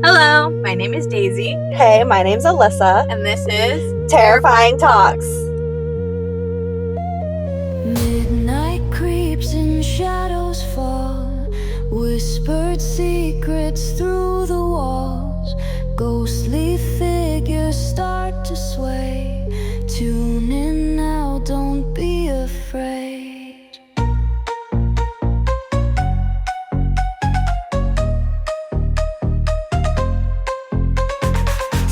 Hello, my name is Daisy. Hey, my name's Alyssa. And this is Terrifying Talks. Midnight creeps and shadows fall, whispered secrets through the walls. Ghostly figures start to sway. Tune in now, don't be afraid.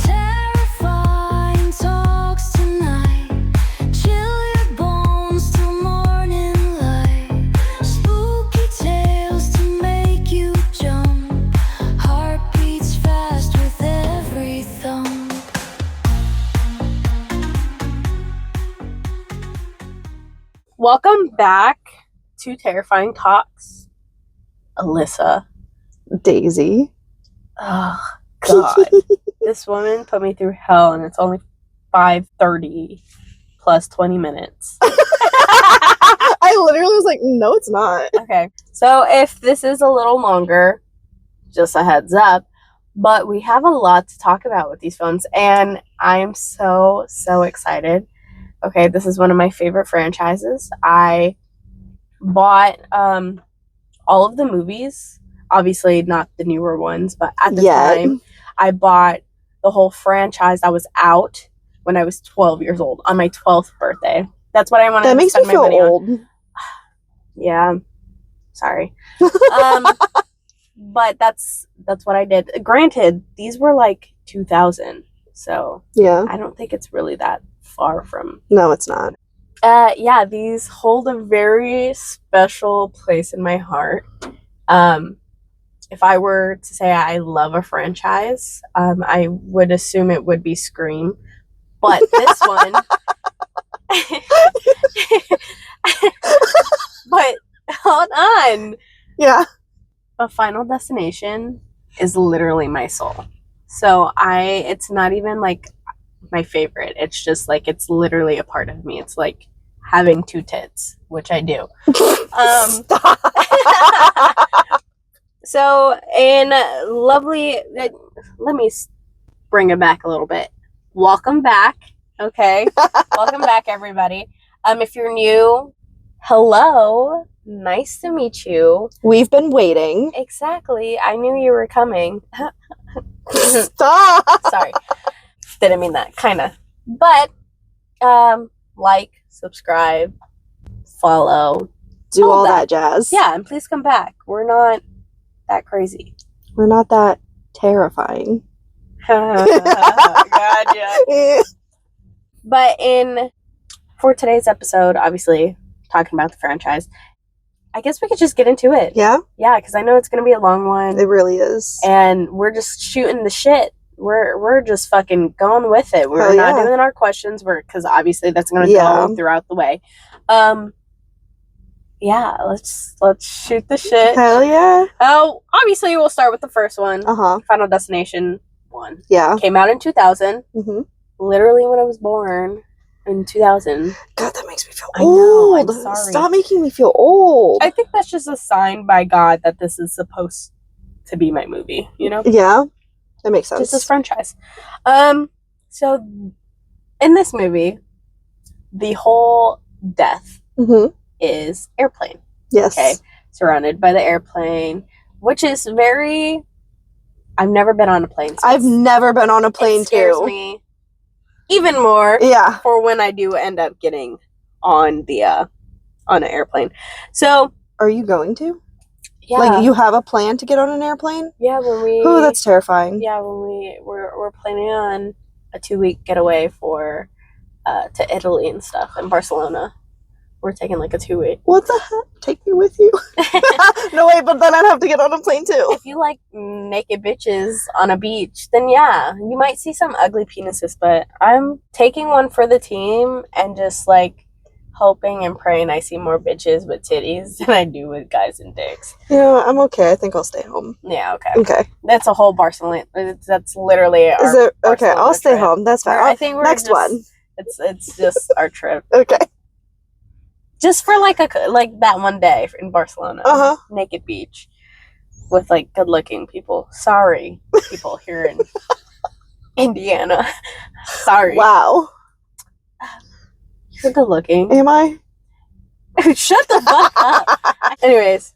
Terrifying talks tonight. Chill your bones till morning light. Spooky tales to make you jump. Heart beats fast with every thump. Welcome back to Terrifying Talks. Alyssa. Daisy. Oh, God. This woman put me through hell, and it's only 5:30 plus 20 minutes. I literally was like, no, it's not. Okay, so if this is a little longer, just a heads up, but we have a lot to talk about with these films, and I am so excited. Okay, this is one of my favorite franchises. I bought all of the movies, obviously not the newer ones, but at the time, I bought the whole franchise that was out when I was 12 years old, on my 12th birthday. That's what I wanted to spend my money on. That makes me feel old. Yeah, sorry. But that's what I did. Granted, these were like 2000, so Yeah. I don't think it's really that far from. No, it's not. Yeah, these hold a very special place in my heart. If I were to say I love a franchise, I would assume it would be Scream. But this one, but hold on. Yeah. A Final Destination is literally my soul. So it's not even like my favorite. It's just like, it's literally a part of me. It's like having two tits, which I do. Stop. So, in lovely, let me bring it back a little bit. Welcome back, okay? Welcome back, everybody. If you're new, hello. Nice to meet you. We've been waiting. Exactly. I knew you were coming. Stop. Sorry. Didn't mean that, kind of. But, like, subscribe, follow. Do all that jazz. Yeah, and please come back. We're not that crazy. We're not that terrifying. Gotcha. But for today's episode, obviously, talking about the franchise, I guess we could just get into it. Yeah? Yeah, because I know it's going to be a long one. It really is. And we're just shooting the shit. We're just fucking going with it. We're not doing our questions. Because obviously that's going to go throughout the way. Yeah, let's shoot the shit. Hell yeah. Oh, obviously we'll start with the first one. Final Destination 1. Yeah. Came out in 2000. Mm-hmm. Literally when I was born in 2000. God, that makes me feel old. I know, I'm sorry. Stop making me feel old. I think that's just a sign by God that this is supposed to be my movie, you know? Yeah. That makes sense. Just this franchise. So in this movie, the whole death is airplane. Yes. Okay. Surrounded by the airplane, which is very. I've never been on a plane. So I've never been on a plane it scares me even more. Yeah. For when I do end up getting on an airplane. So. Are you going to? Yeah. Like, you have a plan to get on an airplane? Yeah, when we. Oh, that's terrifying. Yeah, when we're planning on a 2-week getaway to Italy and stuff in Barcelona. We're taking like a 2-week. What the heck? Take me with you? No, wait, but then I'd have to get on a plane too. If you like naked bitches on a beach, then yeah, you might see some ugly penises, but I'm taking one for the team and just like hoping and praying I see more bitches with titties than I do with guys and dicks. Yeah, I'm okay. I think I'll stay home. Yeah, okay. Okay. That's a whole Barcelona. That's literally our. Is it okay? Barcelona I'll stay trip. home. That's fine. I think we're next one. It's just our trip. Okay. Just for like that one day in Barcelona. Uh-huh. Naked beach. with like good looking people. Sorry, people here in Indiana. Sorry. Wow. You're good looking. Am I? Shut the fuck up. Anyways,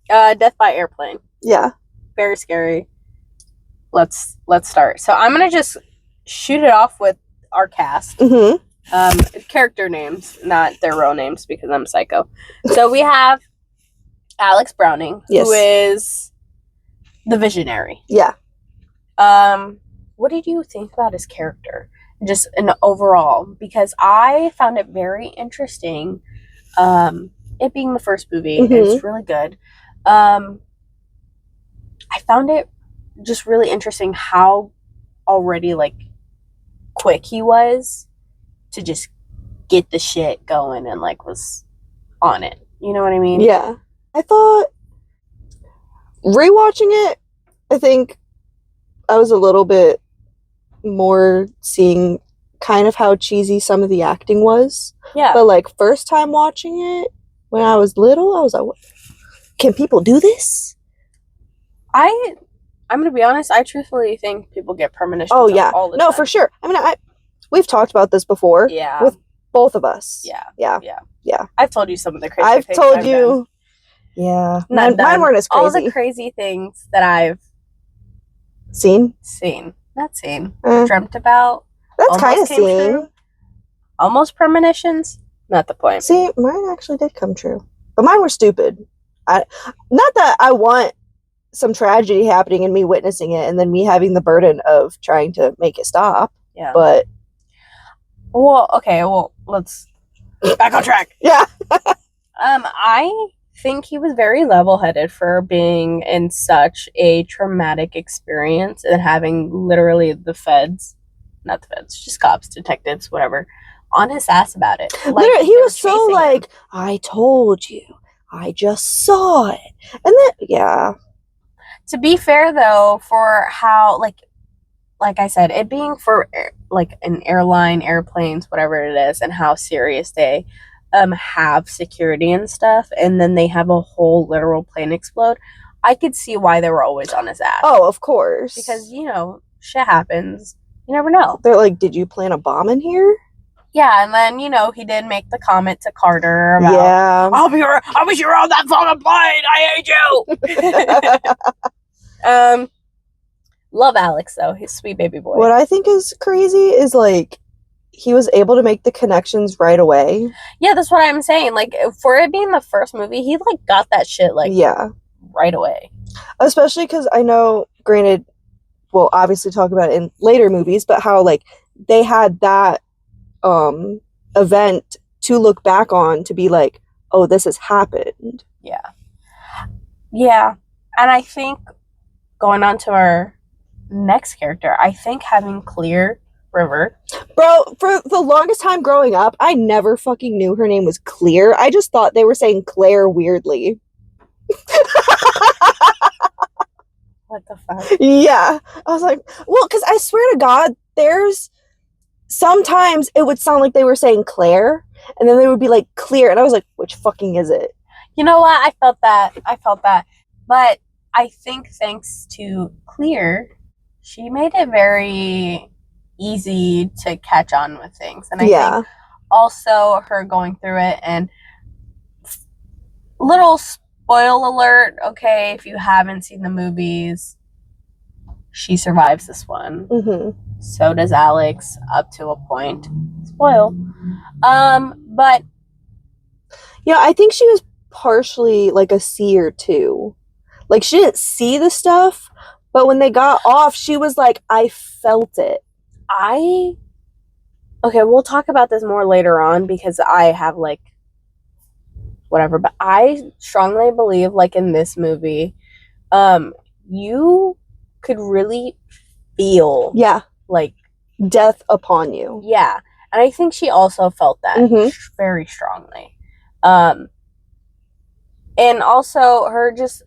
Death by Airplane. Yeah. Very scary. Let's start. So I'm gonna just shoot it off with our cast. Character names, not their real names, because I'm psycho. So we have Alex Browning, Yes. who is the visionary. Yeah. What did you think about his character? Just an overall, because I found it very interesting. It being the first movie, it's really good. I found it just really interesting how already like quick he was to just get the shit going and like was on it. You know what I mean? Yeah. I thought rewatching it, I think I was a little bit more seeing kind of how cheesy some of the acting was. Yeah. But like first time watching it when I was little, I was like, what? Can people do this? I'm gonna be honest, I truthfully think people get premonitions. Oh yeah. all the No, time. for sure. I mean, we've talked about this before. Yeah. With both of us. Yeah. I've told you some of the crazy I've things told I've you. done. Yeah. Not Mine weren't as crazy. All the crazy things that I've Seen? not seen, Eh. dreamt about. That's kind of almost came seen. true. Almost premonitions. Not the point. See, mine actually did come true. But mine were stupid. Not that I want some tragedy happening and me witnessing it and then me having the burden of trying to make it stop. Yeah. But Well, okay. Well, let's back on track. yeah. I think he was very level-headed for being in such a traumatic experience and having literally the feds, not the feds, just cops, detectives, whatever, on his ass about it. Like, Literally, he they were was so chasing him. like, I told you. I just saw it. And then, yeah. To be fair, though, for how, like I said, it being for, like, an airline, airplanes, whatever it is, and how serious they have security and stuff, and then they have a whole literal plane explode, I could see why they were always on his ass. Oh, of course. Because, you know, shit happens. You never know. They're like, did you plant a bomb in here? Yeah, and then, you know, he did make the comment to Carter about, Yeah. I wish you were on that fucking plane! I hate you! Love Alex, though. He's a sweet baby boy. What I think is crazy is like he was able to make the connections right away. Yeah, that's what I'm saying. Like, for it being the first movie, he, like, got that shit, like, yeah, right away. Especially because I know, granted, we'll obviously talk about it in later movies, but how, like, they had that event to look back on to be like, oh, this has happened. Yeah. Yeah. And I think, going on to our next character, I think having Clear River. Bro, for the longest time growing up, I never fucking knew her name was Clear. I just thought they were saying Claire weirdly. What the fuck? Yeah. I was like, well, because I swear to God, there's sometimes it would sound like they were saying Claire, and then they would be like Clear, and I was like, which fucking is it? You know what? I felt that. But I think thanks to Clear, she made it very easy to catch on with things. And I think also her going through it, and little spoil alert, okay, if you haven't seen the movies, she survives this one. Mm-hmm. So does Alex, up to a point. Spoil. But yeah, I think she was partially like a seer too. Like, she didn't see the stuff, but when they got off, she was like, I felt it. Okay, we'll talk about this more later on because I have, like, whatever, but I strongly believe, like, in this movie, you could really feel, like, death upon you. Yeah, and I think she also felt that very strongly. And also her just,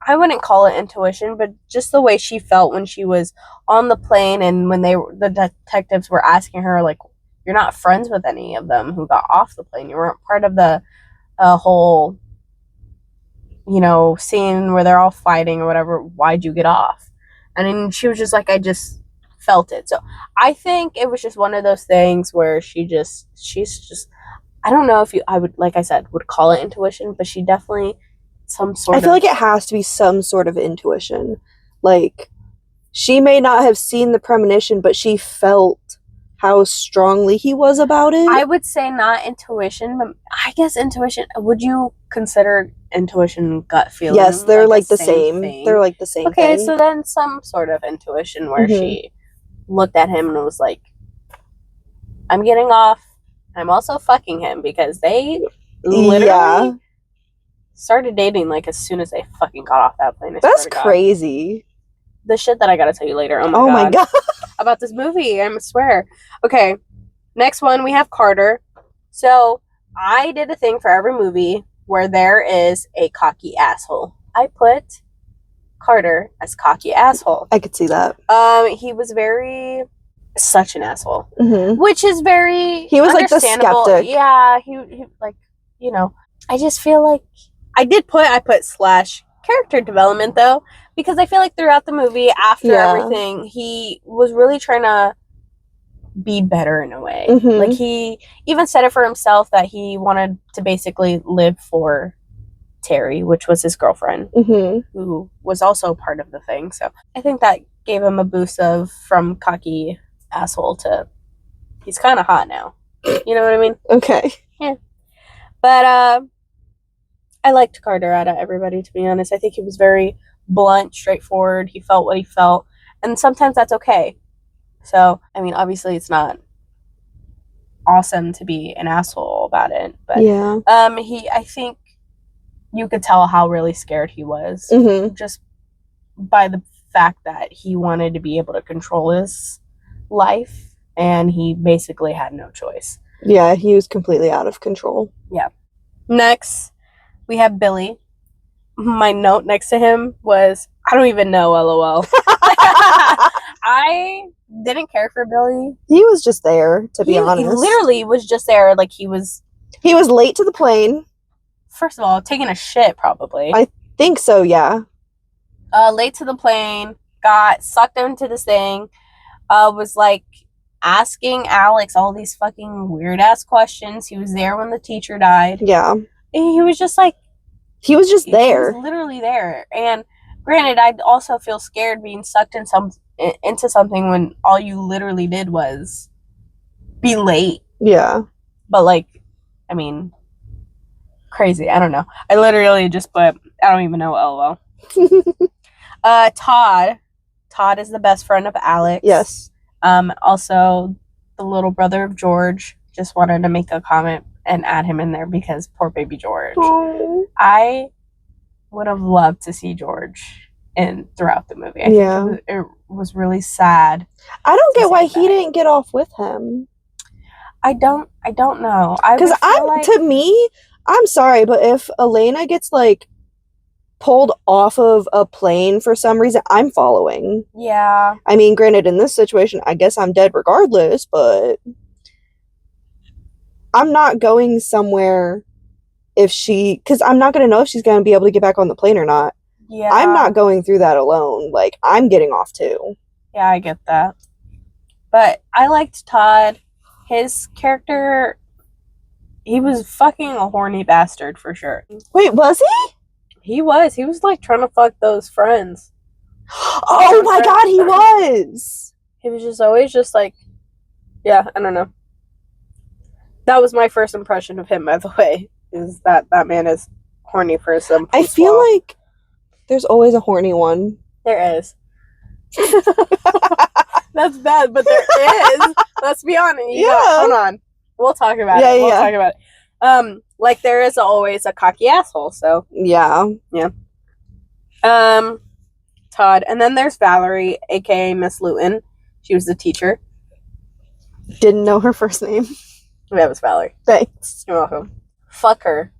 I wouldn't call it intuition, but just the way she felt when she was on the plane and when the detectives were asking her, like, you're not friends with any of them who got off the plane. You weren't part of the whole scene where they're all fighting or whatever, why'd you get off? And then she was just like, I just felt it. So I think it was just one of those things where she's just, I don't know if I would, like I said, would call it intuition, but she definitely I feel like it has to be some sort of intuition. Like, she may not have seen the premonition, but she felt how strongly he was about it. I would say not intuition, but I guess intuition. Would you consider intuition gut feeling? Yes, they're like the same. Thing? They're like the same Okay, thing. so then some sort of intuition where she looked at him and was like, I'm getting off. I'm also fucking him, because they literally started dating like as soon as they fucking got off that plane. That's crazy. The shit that I gotta tell you later. Oh my god. About this movie, I swear. Okay, next one, we have Carter. So I did a thing for every movie where there is a cocky asshole. I put Carter as cocky asshole. I could see that. He was such an asshole, mm-hmm. which is very he was like the skeptic. Yeah, he like, I just feel like I put slash character development though, because I feel like throughout the movie, after everything, he was really trying to be better in a way. Mm-hmm. Like, he even said it for himself that he wanted to basically live for Terry, which was his girlfriend, mm-hmm. who was also part of the thing. So I think that gave him a boost from cocky asshole to he's kind of hot now. You know what I mean? Okay. Yeah. But I liked Carter out of everybody, to be honest. I think he was very blunt, straightforward. He felt what he felt. And sometimes that's okay. So, I mean, obviously it's not awesome to be an asshole about it. But yeah. I think you could tell how really scared he was. Mm-hmm. Just by the fact that he wanted to be able to control his life. And he basically had no choice. Yeah, he was completely out of control. Yeah. Next, we have Billy. My note next to him was, I don't even know, LOL. I didn't care for Billy. He was just there, to be honest. He literally was just there. Like, he was late to the plane. First of all, taking a shit, probably. I think so, yeah. Late to the plane, got sucked into this thing, was like asking Alex all these fucking weird ass questions. He was there when the teacher died. Yeah. And he was just like, he was just there. He was literally there. And granted, I'd also feel scared being sucked into something when all you literally did was be late. Yeah. But, like, I mean, crazy. I don't know. I literally just put, I don't even know, LOL. Todd. Todd is the best friend of Alex. Yes. Also, the little brother of George. Just wanted to make a comment and add him in there because poor baby George. Aww. I would have loved to see George throughout the movie. I think it was really sad. I don't get why he didn't get off with him. I don't know. Because to me, I'm sorry, but if Elena gets like pulled off of a plane for some reason, I'm following. Yeah. I mean, granted, in this situation, I guess I'm dead regardless, but I'm not going somewhere because I'm not going to know if she's going to be able to get back on the plane or not. Yeah. I'm not going through that alone. Like, I'm getting off too. Yeah, I get that. But I liked Todd. His character, he was fucking a horny bastard for sure. Wait, was he? He was. He was like trying to fuck those friends. Oh my god, he was! He was just always just like, yeah, I don't know. That was my first impression of him, by the way, is that man is horny for some. I feel like there's always a horny one. There is. That's bad, but there is. Let's be honest. Hold on. We'll talk about it. We'll talk about it. Like, there is always a cocky asshole, so. Yeah. Yeah. Todd. And then there's Valerie, aka Miss Luton. She was the teacher. Didn't know her first name. That was Valerie. Thanks. You're welcome. Fuck her.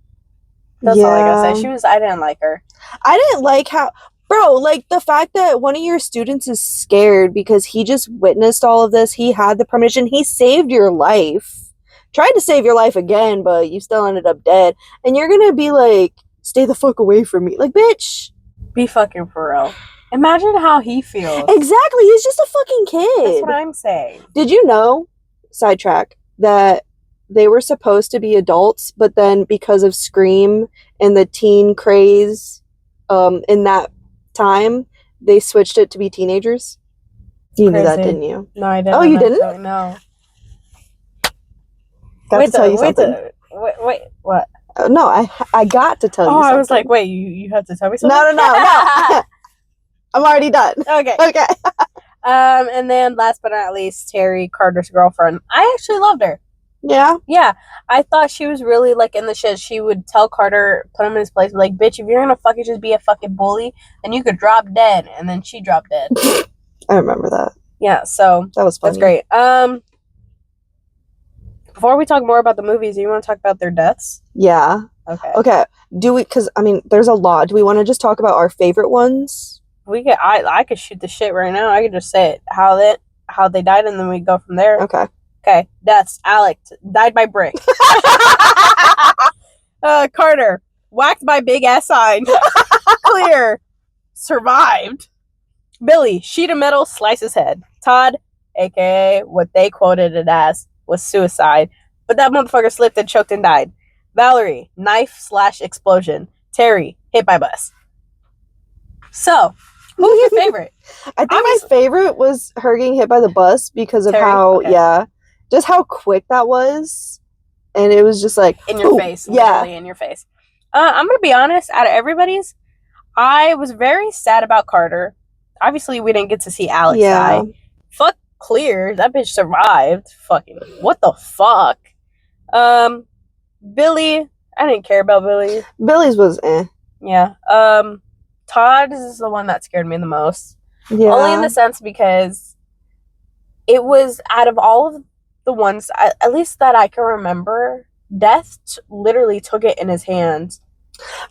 That's all I gotta say. I didn't like her. I didn't like how... Bro, like, the fact that one of your students is scared because he just witnessed all of this, he had the premonition, he saved your life. Tried to save your life again, but you still ended up dead. And you're gonna be, like, stay the fuck away from me. Like, bitch. Be fucking for real. Imagine how he feels. Exactly. He's just a fucking kid. That's what I'm saying. Did you know, sidetrack, that they were supposed to be adults, but then because of Scream and the teen craze in that time, they switched it to be teenagers? You knew that, Crazy. didn't you? No, I didn't. Oh, you didn't? No. Got to tell you something. Wait, what? No, I got to tell you something. I was like, wait, you have to tell me something? No. I'm already done. Okay. Okay. And then last but not least, Terry, Carter's girlfriend. I actually loved her. Yeah? Yeah. I thought she was really, like, in the shit. She would tell Carter, put him in his place, like, bitch, if you're gonna fucking just be a fucking bully, then you could drop dead. And then she dropped dead. I remember that. Yeah, so That was funny. that's great. Before we talk more about the movies, do you want to talk about their deaths? Yeah. Okay. Do we, because, I mean, there's a lot. Do we want to just talk about our favorite ones? I could shoot the shit right now. I could just say it. How they died, and then we go from there. Okay. Okay. Deaths. Alec died by brick. Carter whacked by big ass sign. Clear survived. Billy sheet of metal slice his head. Todd, aka what they quoted it as, was suicide, but that motherfucker slipped and choked and died. Valerie, knife/explosion. Terry, hit by bus. So, who's your favorite? I think my favorite was her getting hit by the bus because of Terry? how, Okay. just how quick that was. And it was just like, In your boom. face. Yeah. Literally in your face. I'm going to be honest, out of everybody's, I was very sad about Carter. Obviously, we didn't get to see Alex die. Fuck Clear. That bitch survived. Fucking, what the fuck? Billy, I didn't care about Billy. Billy's was Yeah. Todd is the one that scared me the most. Yeah. Only in the sense because it was, out of all of the ones, at least that I can remember, Death literally took it in his hands.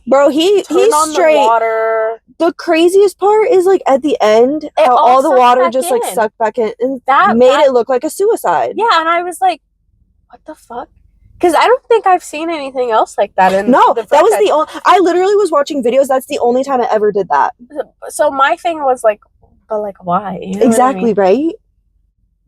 Bro, he's on straight. The water. The craziest part is, like, at the end, how all the water just, like, sucked back in and made it look like a suicide. Yeah, and I was like, what the fuck? Because I don't think I've seen anything else like that. No, that was the only... I literally was watching videos. That's the only time I ever did that. So my thing was like, but like, why? You know exactly, what I mean? Right?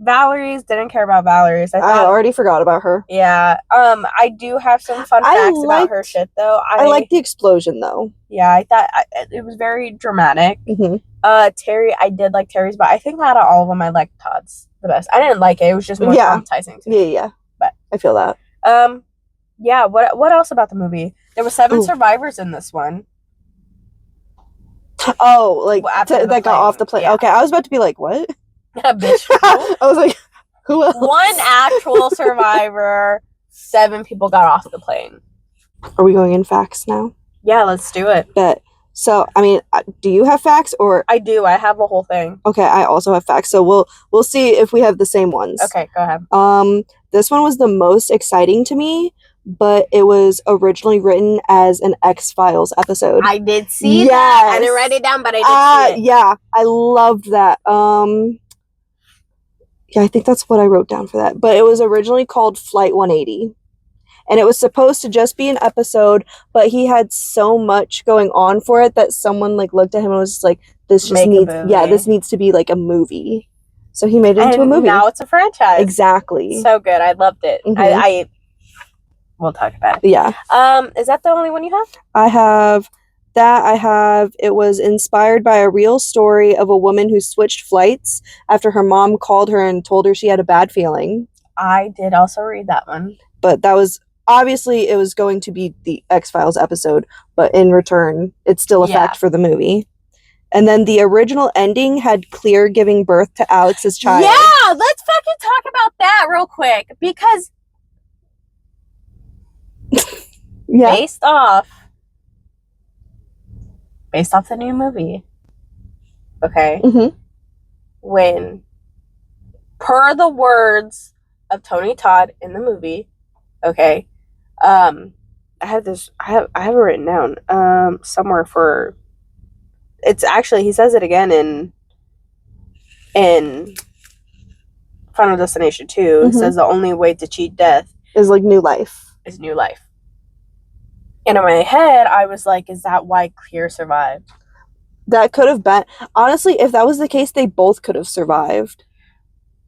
Valerie's, didn't care about Valerie's. I already forgot about her. Yeah. I do have some fun facts about her shit, though. I like the explosion, though. Yeah, I thought it was very dramatic. Mm-hmm. Terry, I did like Terry's, but I think out of all of them, I liked Todd's the best. I didn't like it. It was just more traumatizing to me. Yeah. But I feel that. Yeah, what else about the movie? There were 7 survivors in this one. Oh, like, that got off the plane. Yeah. Okay, I was about to be like, what? Yeah, bitch. I was like, who else? 1 actual survivor, 7 people got off the plane. Are we going in facts now? Yeah, let's do it. Bet. So, I mean, do you have facts or? I do. I have a whole thing. Okay, I also have facts. So we'll see if we have the same ones. Okay, go ahead. This one was the most exciting to me, but it was originally written as an X-Files episode. I did see that. I didn't write it down, but I did see it. Yeah, I loved that. Yeah, I think that's what I wrote down for that. But it was originally called Flight 180. And it was supposed to just be an episode, but he had so much going on for it that someone like looked at him and was just like, this needs to be like a movie. So he made it into a movie. Now it's a franchise. Exactly. So good. I loved it. Mm-hmm. We'll talk about it. Yeah. Is that the only one you have? I have that. It was inspired by a real story of a woman who switched flights after her mom called her and told her she had a bad feeling. I did also read that one. But that was, obviously it was going to be the X-Files episode, but in return, it's still a fact for the movie. And then the original ending had Clear giving birth to Alex's child. Yeah, let's fucking talk about that real quick. Because based off the new movie, okay? Mm-hmm. When, per the words of Tony Todd in the movie, okay, I have it written down somewhere for. It's actually, he says it again in Final Destination 2. Mm-hmm. He says the only way to cheat death is like new life. Is new life. And in my head, I was like, is that why Clear survived? That could have been. Honestly, if that was the case, they both could have survived.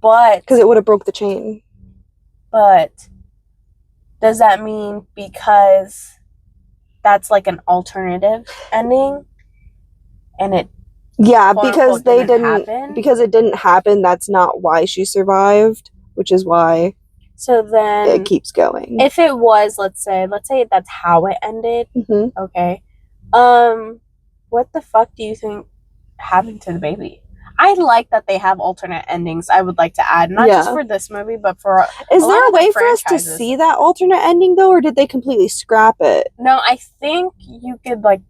But Because it would have broke the chain. But does that mean because that's like an alternative ending and it Yeah, quote, because unquote, they didn't didn't happen? because it didn't happen, that's not why she survived, which is why So then it keeps going. if it was, let's say that's how it ended, Mhm. okay. What the fuck do you think happened to the baby? I like that they have alternate endings. I would like to add, not just Yeah. for this movie, but for Is a there lot a of the way for us to franchises. see that alternate ending though, or did they completely scrap it? No, I think you could like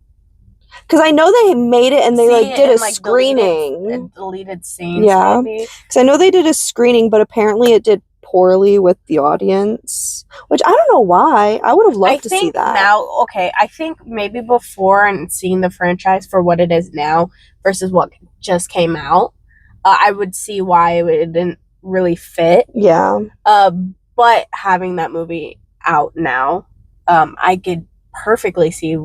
Because I know they made it and they see like it did in, a like, screening. deleted scenes, Yeah. maybe. Because I know they did a screening, but apparently it did poorly with the audience, which I don't know why. I would have loved to see that. Now, okay, I think maybe before and seeing the franchise for what it is now versus what just came out, I would see why it didn't really fit. Yeah. But having that movie out now, I could perfectly see.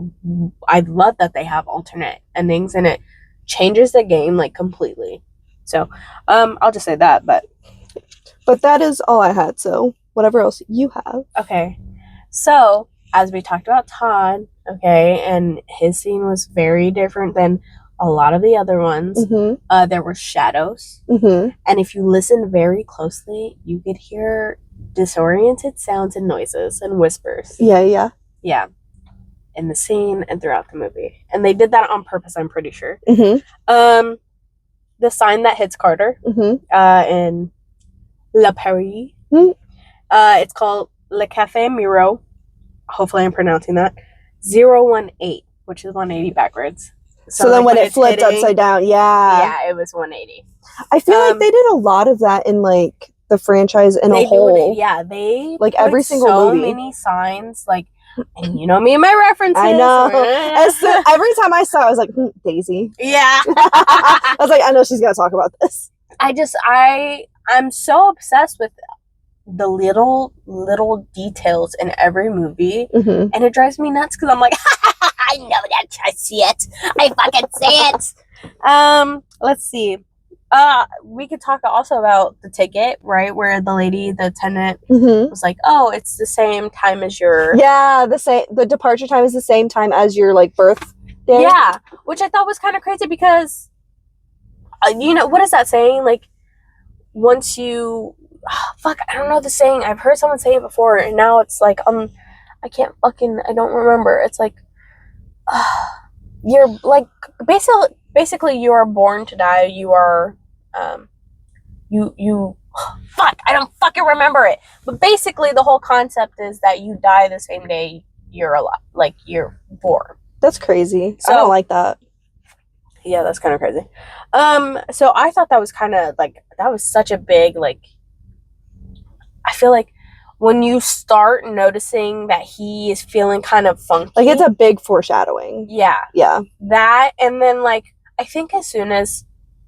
I love that they have alternate endings and it changes the game like completely. So, I'll just say that. But that is all I had. So whatever else you have. okay, so as we talked about Todd, okay, and his scene was very different than a lot of the other ones. Mm-hmm. There were shadows, Mm-hmm. and if you listen very closely, you could hear disoriented sounds and noises and whispers. Yeah. In the scene and throughout the movie, and they did that on purpose. I'm pretty sure. Mm-hmm. The sign that hits Carter, Mm-hmm. in La Paris, it's called Le Café Miro. Hopefully, I'm pronouncing that 018, which is 180 backwards. So then when it it's flipped hitting, upside down, yeah, it was 180. I feel like they did a lot of that in like the franchise in a They whole. they like put every single so movie. many signs, like, and you know me and my references. I know. Every time I saw it, I was like, Daisy. Yeah. I was like, I know she's gonna talk about this. I'm so obsessed with the little details in every movie, Mm-hmm. and it drives me nuts because I'm like, I know that. I see it. I fucking see it. Let's see. We could talk also about the ticket, right? Where the lady, the attendant, was like, "Oh, it's the same time as your." Yeah, the departure time is the same time as your like birthday. Yeah, which I thought was kind of crazy because, what is that saying? Like, once you, fuck, I don't know the saying. I've heard someone say it before, and now it's like, I don't remember. It's like, you're like, basically, you are born to die. You are, fuck, I don't fucking remember it. But basically, the whole concept is that you die the same day you're alive, like you're born. That's crazy. So, I don't like that. Yeah, that's kind of crazy. So I thought that was kind of like, that was such a big, like, I feel like when you start noticing that he is feeling kind of funky, like it's a big foreshadowing. Yeah. That, and then like I think as soon as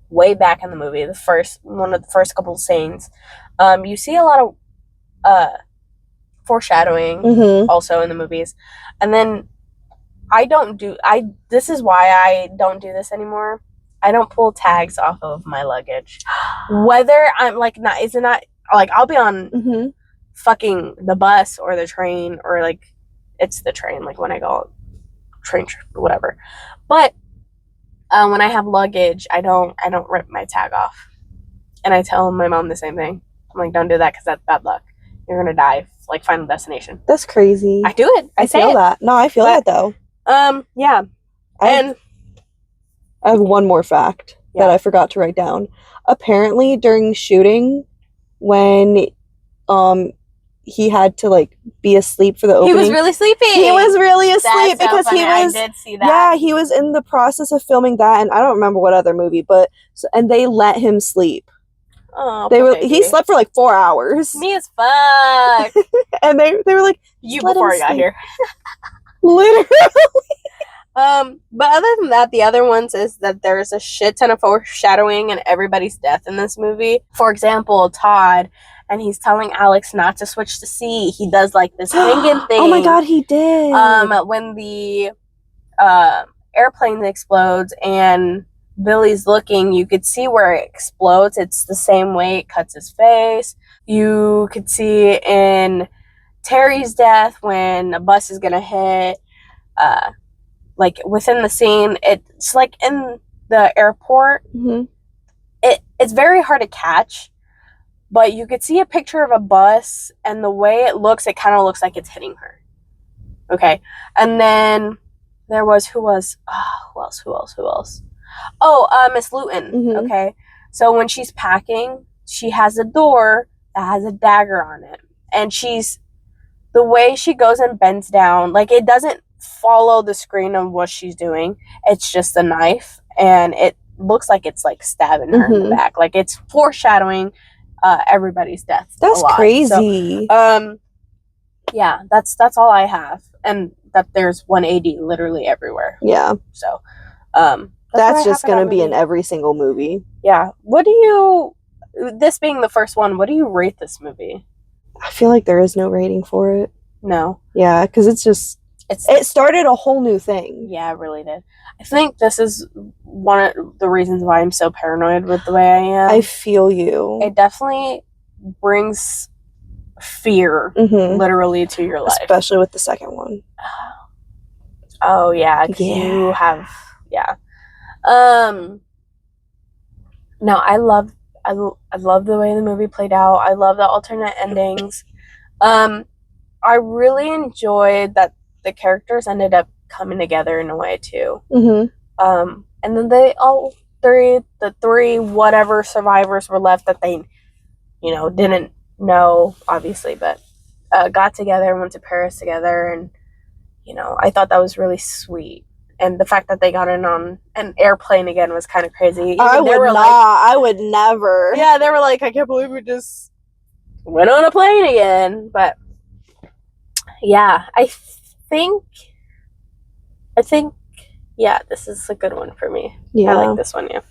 way back in the movie, one of the first couple of scenes, you see a lot of foreshadowing also in the movies, and then this is why I don't do this anymore. I don't pull tags off of my luggage. Whether I'm like I'll be on fucking the bus or the train, or like it's the train, like when I go train or whatever. But when I have luggage, I don't rip my tag off. And I tell my mom the same thing. I'm like, don't do that because that's bad luck. You're gonna die, like Final Destination. That's crazy. I do it. I feel that. No, I feel that though. Yeah. I have one more fact that I forgot to write down. Apparently, during shooting, when he had to like be asleep for the opening, he was really sleepy. He was really asleep because funny. he was. I did see that. Yeah, he was in the process of filming that, and I don't remember what other movie, and they let him sleep. Oh, he slept for like 4 hours. Me as fuck. And they were like, you before I got here. Literally. But other than that, the other ones is that there's a shit ton of foreshadowing in everybody's death in this movie. For example, Todd, and he's telling Alex not to switch the seat. He does like this hanging thing. Oh my god, he did. When the airplane explodes and Billy's looking, you could see where it explodes. It's the same way it cuts his face. You could see in Terry's death when a bus is gonna hit, like within the scene, it's like in the airport. Mm-hmm. It's very hard to catch, but you could see a picture of a bus, and the way it kind of looks like it's hitting her. Okay, and then there was who else? Oh, Miss Luton. Mm-hmm. Okay, so when she's packing, she has a door that has a dagger on it, and the way she goes and bends down, like it doesn't follow the screen of what she's doing. It's just a knife, and it looks like it's like stabbing her in the back. Like it's foreshadowing everybody's death. That's crazy. So, yeah, that's all I have, and that there's 180 literally everywhere. Yeah. So, that's just gonna be in every single movie. Yeah. This being the first one, what do you rate this movie? I feel like there is no rating for it. No. Yeah, because it started a whole new thing. Yeah, it really did. I think this is one of the reasons why I'm so paranoid with the way I am. I feel you. It definitely brings fear literally to your life. Especially with the second one. Oh, yeah. Because you have... Yeah. No, I love the way the movie played out. I love the alternate endings. I really enjoyed that the characters ended up coming together in a way too. And then the three whatever survivors were left that they, didn't know obviously, but got together and went to Paris together, and I thought that was really sweet. And the fact that they got in on an airplane again was kind of crazy. I would never. Yeah, they were like, I can't believe we just went on a plane again. But yeah, I think, yeah, this is a good one for me. Yeah. I like this one, yeah.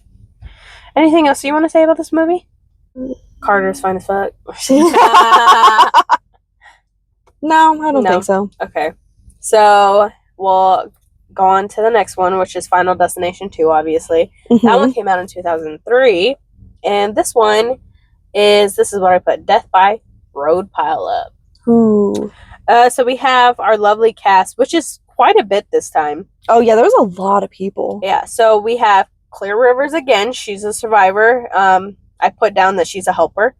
Anything else you want to say about this movie? Carter's fine as fuck. No, I don't think so. Okay. So, we'll go on to the next one, which is Final Destination 2, obviously. That one came out in 2003. And this one this is what I put, Death by Road Pileup. Ooh. So we have our lovely cast, which is quite a bit this time. Oh, yeah, there was a lot of people. Yeah, so we have Clear Rivers again. She's a survivor. I put down that she's a helper.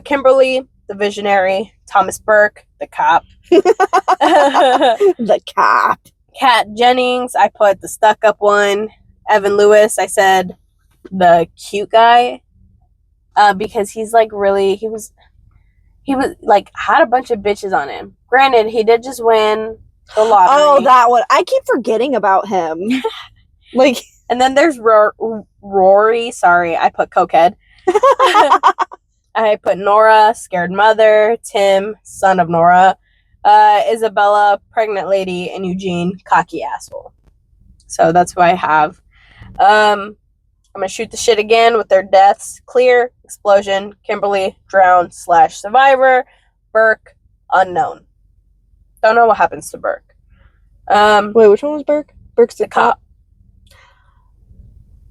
Kimberly, the visionary. Thomas Burke, the cop. The cop. Kat Jennings, I put the stuck-up one. Evan Lewis, I said the cute guy. Because he's like really, he was like, had a bunch of bitches on him. Granted, he did just win the lottery. Oh, that one. I keep forgetting about him. And then there's Rory. Sorry, I put cokehead. I put Nora, scared mother. Tim, son of Nora. Isabella, pregnant lady. And Eugene, cocky asshole. So that's who I have. I'm going to shoot the shit again with their deaths. Clear, explosion. Kimberly, drown / survivor. Burke, unknown. Don't know what happens to Burke. Wait, which one was Burke? Burke's the cop.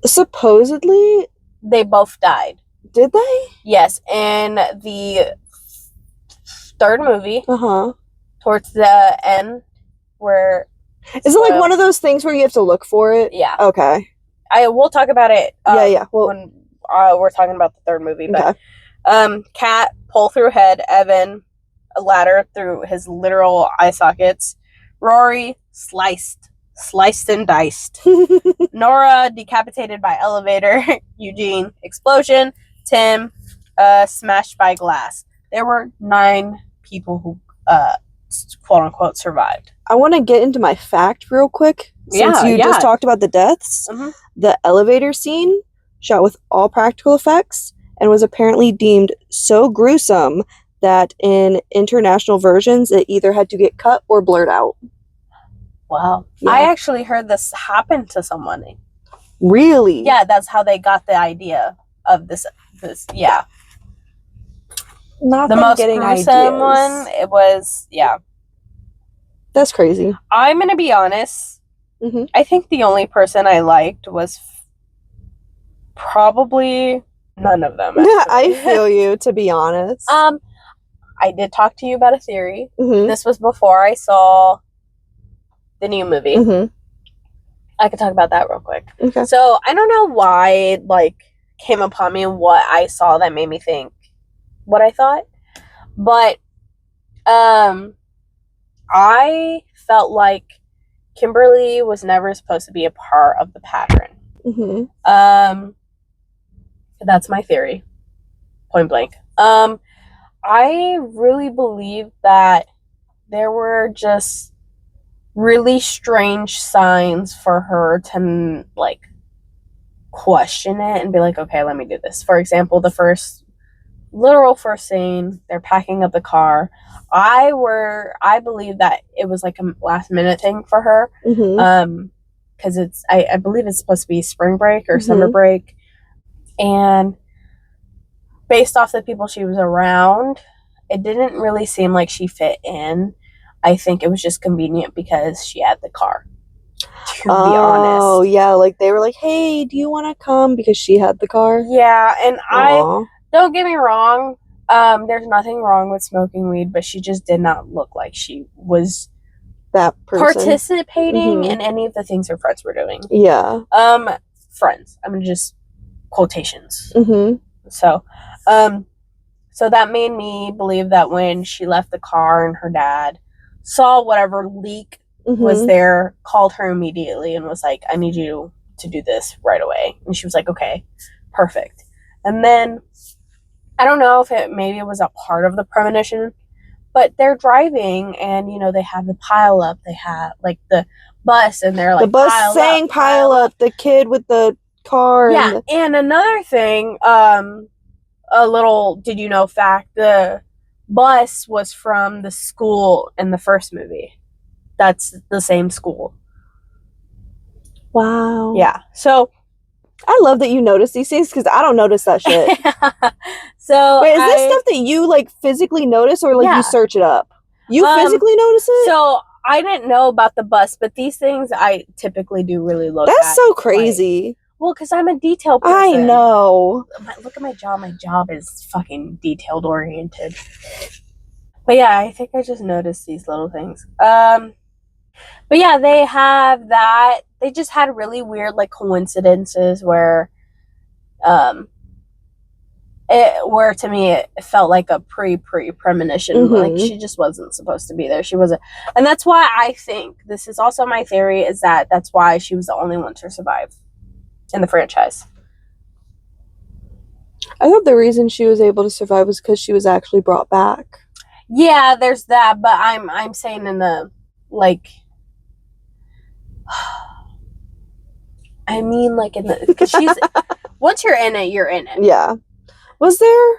Supposedly, they both died. Did they? Yes, in the third movie. Towards the end, where... Is it like one of those things where you have to look for it? Yeah. Okay. We'll talk about it when we're talking about the third movie. But okay. Kat, pull through head. Evan, a ladder through his literal eye sockets. Rory, sliced and diced. Nora, decapitated by elevator. Eugene, explosion. Tim, smashed by glass. There were 9 people who, quote unquote, survived. I want to get into my fact real quick. Since you just talked about the deaths. The elevator scene, shot with all practical effects, and was apparently deemed so gruesome that in international versions, it either had to get cut or blurred out. Wow. Yeah. I actually heard this happen to someone. Really? Yeah, that's how they got the idea of this. Yeah. Not The them most getting gruesome ideas. one, it was, yeah. That's crazy. I'm going to be honest. Mm-hmm. I think the only person I liked was probably none of them. I feel you, to be honest. I did talk to you about a theory. Mm-hmm. This was before I saw the new movie. Mm-hmm. I could talk about that real quick. Okay. So I don't know why it like came upon me what I saw that made me think what I thought, but I felt like Kimberly was never supposed to be a part of the pattern. Mm-hmm. That's my theory, point blank. I really believe that there were just really strange signs for her to like question it and be like, okay, let me do this. For example, the first scene, they're packing up the car. I believe that it was like a last minute thing for her. Mm-hmm. Because I believe it's supposed to be spring break or summer break, and based off the people she was around, it didn't really seem like she fit in. I think it was just convenient because she had the car. To be honest. Oh, yeah, like they were like, hey, do you want to come? Because she had the car. Yeah, and Aww. don't get me wrong, there's nothing wrong with smoking weed, but she just did not look like she was that person participating in any of the things her friends were doing. Yeah. Friends. I mean, just quotations. Mm-hmm. So that made me believe that when she left the car and her dad saw whatever leak was there, called her immediately and was like, I need you to do this right away. And she was like, okay, perfect. And then, I don't know if maybe it was a part of the premonition, but they're driving and, you know, they have the pile up. They have, like, the bus and they're like, the bus saying pile up. The kid with the car. Yeah, and another thing, a little did you know fact, the bus was from the school in the first movie. That's the same school. Wow. Yeah. So I love that you notice these things because I don't notice that shit. So wait, is this stuff that you like physically notice or like you search it up? You physically notice it? So I didn't know about the bus, but these things I typically do really look at. That's so crazy. Like, well, because I'm a detail person. I know. Look at my job. My job is fucking detailed oriented. But yeah, I think I just noticed these little things. But yeah, they have that. They just had really weird like coincidences where, where to me it felt like a premonition. Like she just wasn't supposed to be there. She wasn't, and that's why I think this is also my theory is that that's why she was the only one to survive in the franchise. I thought the reason she was able to survive was because she was actually brought back. Yeah, there's that, but I'm saying in the like. I mean, like in the because she's once you're in it, you're in it. Yeah. Was there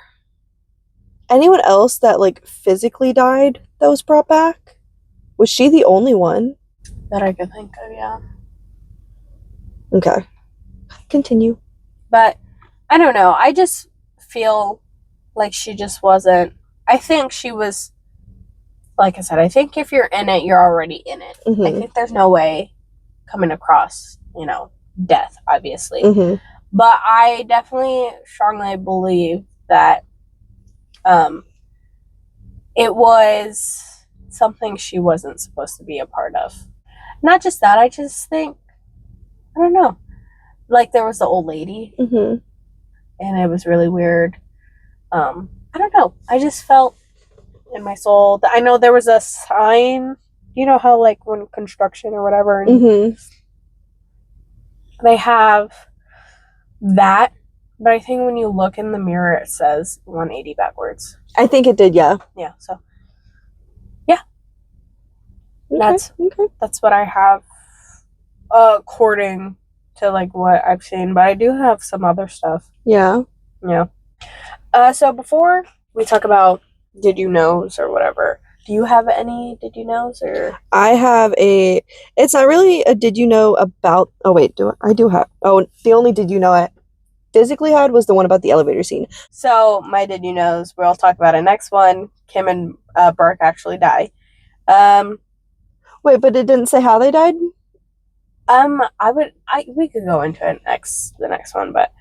anyone else that like physically died that was brought back? Was she the only one that I could think of? Yeah. Okay. Continue. But I don't know. I just feel like she just wasn't. I think she was. Like I said, I think if you're in it, you're already in it. I think there's no way coming across, you know, death, obviously. But I definitely strongly believe that it was something she wasn't supposed to be a part of. Not just that, I just think, I don't know, like there was the old lady, and it was really weird. I don't know, I just felt in my soul that I know there was a sign, you know how like when construction or whatever, and they have that, but I think when you look in the mirror it says 180 backwards. I think it did, yeah. Yeah, so yeah. That's what I have according to like what I've seen, but I do have some other stuff. Yeah. So before we talk about did you knows or whatever, Do you have any did you knows or? I have it's not really a did you know about, oh wait, I do have, oh, the only did you know I physically had was the one about the elevator scene. So my did you knows, we'll talk about it next one. Kim and Burke actually die. Wait, but it didn't say how they died? We could go into it the next one, but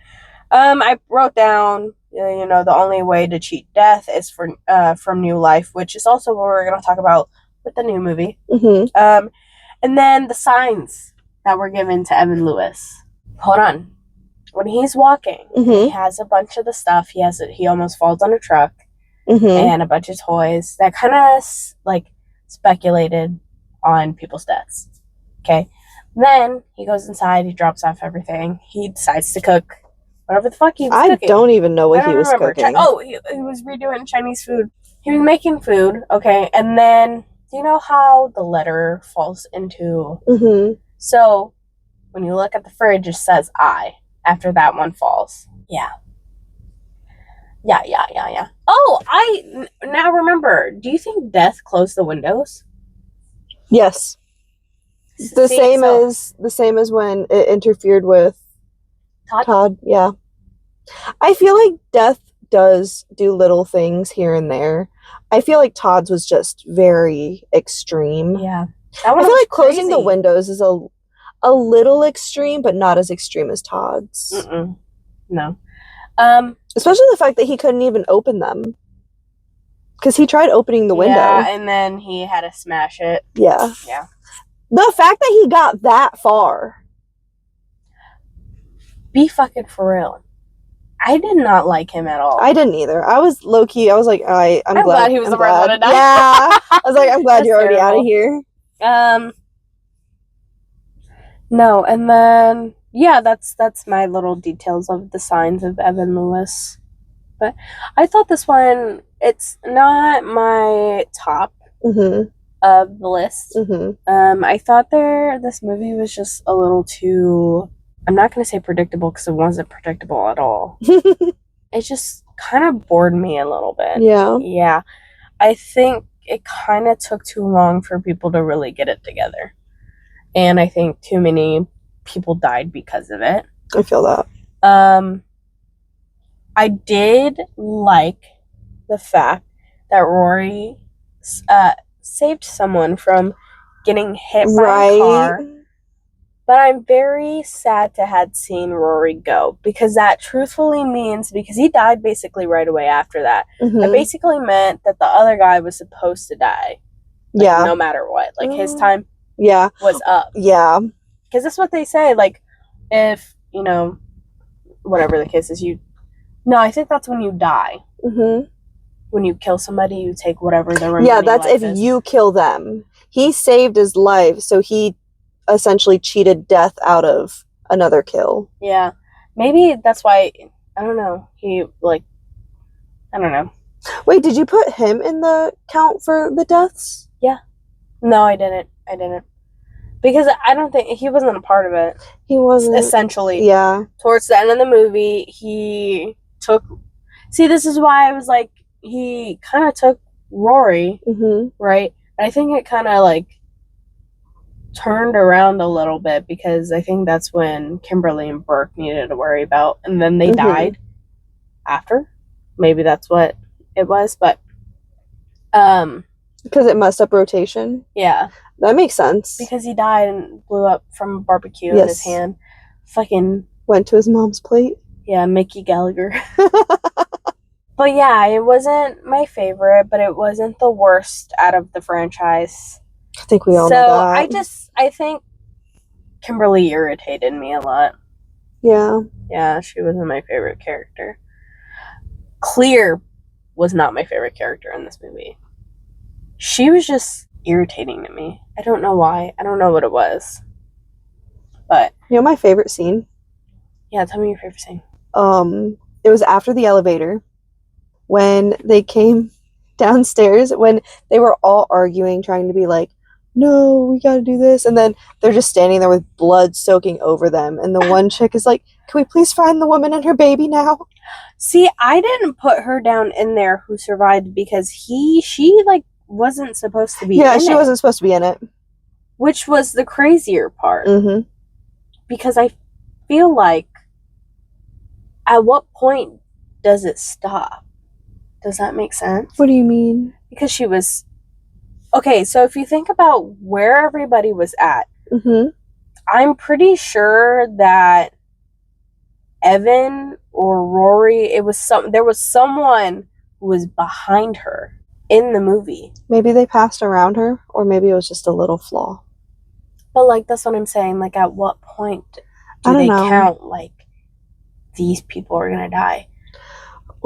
I wrote down, the only way to cheat death is from New Life, which is also what we're gonna talk about with the new movie. Mm-hmm. And then the signs that were given to Evan Lewis. Hold on. When he's walking, he has a bunch of the stuff. He almost falls on a truck and a bunch of toys that kind of like speculated on people's deaths. Okay. Then he goes inside, he drops off everything. He decides to cook whatever the fuck he was cooking. I don't even know what he was cooking. He was redoing Chinese food. He was making food, okay, and then do you know how the letter falls into? So when you look at the fridge, it says I after that one falls. Yeah. Oh, I now remember. Do you think death closed the windows? Yes. The same as when it interfered with Todd. Yeah. I feel like death does do little things here and there. I feel like Todd's was just very extreme. Yeah. I feel like closing the windows is a little extreme, but not as extreme as Todd's. No. Especially the fact that he couldn't even open them. Because he tried opening the window. Yeah, and then he had to smash it. Yeah. Yeah. The fact that he got that far. Be fucking for real. I did not like him at all. I didn't either. I was low-key, I was like, I'm glad he was the first one to die. Yeah. I was like, I'm glad you're already out of here. No, and then yeah, that's my little details of the signs of Evan Lewis. But I thought this one, it's not my top of the list. I thought this movie was just a little too, I'm not going to say predictable because it wasn't predictable at all. It just kind of bored me a little bit. Yeah. I think it kind of took too long for people to really get it together. And I think too many people died because of it. I feel that. I did like the fact that Rory saved someone from getting hit by a car. But I'm very sad to have seen Rory go, because that truthfully means, because he died basically right away after that. It basically meant that the other guy was supposed to die. Like, no matter what. Like, his time was up. Yeah. Because that's what they say. Like, if, whatever the case is, no, I think that's when you die. When you kill somebody, you take whatever their remaining life is. Yeah, that's if you kill them. He saved his life, so he essentially cheated death out of another kill. Yeah. Maybe that's why, I don't know. I don't know. Wait, did you put him in the count for the deaths? Yeah. No, I didn't. Because I don't think, he wasn't a part of it. He wasn't. Essentially. Yeah. Towards the end of the movie, he took, see, this is why I was like, he kind of took Rory, right? And I think it kind of turned around a little bit, because I think that's when Kimberly and Burke needed to worry about, and then they died after. Maybe that's what it was, but because it messed up rotation. Yeah, that makes sense. Because he died and blew up from a barbecue in his hand. Fucking went to his mom's plate. Yeah, Mickey Gallagher. But yeah, it wasn't my favorite, but it wasn't the worst out of the franchise. I think we all know that. So I think Kimberly irritated me a lot. Yeah. Yeah, she wasn't my favorite character. Clear was not my favorite character in this movie. She was just irritating to me. I don't know why. I don't know what it was. But my favorite scene? Yeah, tell me your favorite scene. It was after the elevator, when they came downstairs, when they were all arguing, trying to be like, no, we gotta do this, and then they're just standing there with blood soaking over them, and the one chick is like, can we please find the woman and her baby now? See, I didn't put her down in there who survived, because she wasn't supposed to be Yeah, in she it, wasn't supposed to be in it. which was the crazier part. Mm-hmm. Because I feel like, at what point does it stop? Does that make sense? What do you mean? Because she was... Okay, so if you think about where everybody was at, Mm-hmm. I'm pretty sure that Evan or Rory, there was someone who was behind her in the movie. Maybe they passed around her, or maybe it was just a little flaw. But, like, that's what I'm saying. Like, at what point I do don't they know. count, like, these people are gonna die?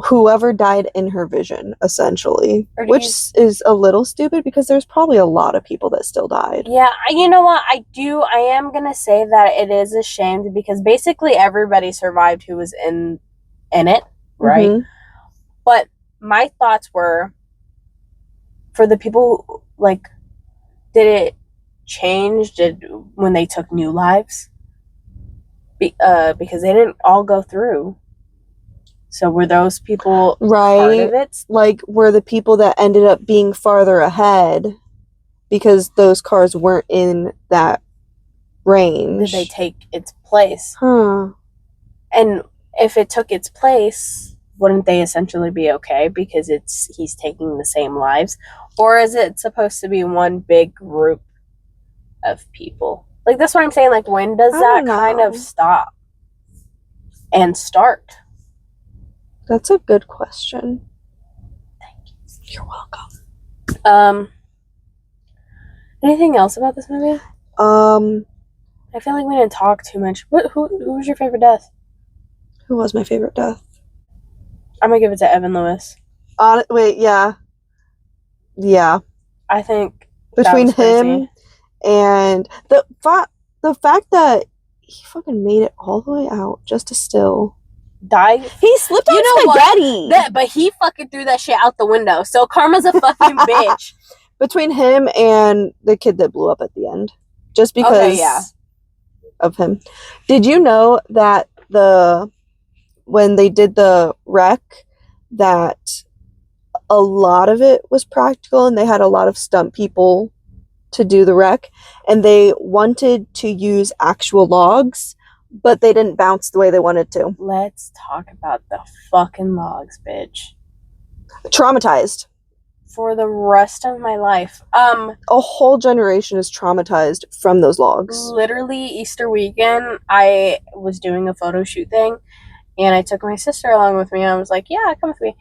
Whoever died in her vision, essentially. Or do Which you- is a little stupid because there's probably a lot of people that still died. Yeah, you know what? I am gonna say that it is a shame because basically everybody survived who was in it, right? Mhm. But my thoughts were, for the people who, like, did it change when they took new lives? Because they didn't all go through. So were those people part Right. of it? Like, were the people that ended up being farther ahead because those cars weren't in that range. Did they take its place? Huh. And if it took its place, wouldn't they essentially be okay because he's taking the same lives? Or is it supposed to be one big group of people? Like, that's what I'm saying. Like, when does I that don't know. kind of stop and start? That's a good question. Thank you. You're welcome. Anything else about this movie? I feel like we didn't talk too much. Who was your favorite death? Who was my favorite death? I'm gonna give it to Evan Lewis. Wait, yeah. Yeah. I think Between that was him crazy. and the fact that he fucking made it all the way out just to still Die. He slipped on You know what? spaghetti. But he fucking threw that shit out the window. So karma's a fucking bitch. Between him and the kid that blew up at the end. Just because Okay, yeah. of him. Did you know that when they did the wreck, that a lot of it was practical and they had a lot of stunt people to do the wreck, and they wanted to use actual logs, but they didn't bounce the way they wanted to. Let's talk about the fucking logs, bitch. Traumatized. For the rest of my life. A whole generation is traumatized from those logs. Literally Easter weekend, I was doing a photo shoot thing, and I took my sister along with me, and I was like, yeah, come with me.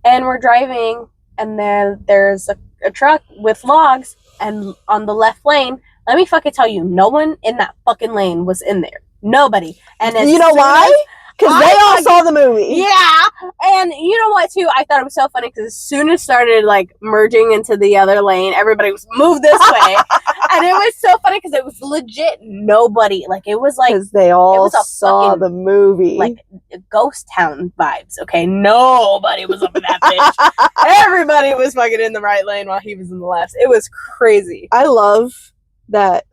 And we're driving, and then there's a truck with logs, and on the left lane, let me fucking tell you, no one in that fucking lane was in there. Nobody. And You know why? Because they all saw the movie. Yeah. And you know what, too? I thought it was so funny because as soon as it started, like, merging into the other lane, everybody was, move this way. And it was so funny because it was legit nobody. Like, it was like... Because they all was a saw fucking, the movie. like, ghost town vibes, okay? Nobody was up in that bitch. Everybody was fucking in the right lane while he was in the left. It was crazy. I love that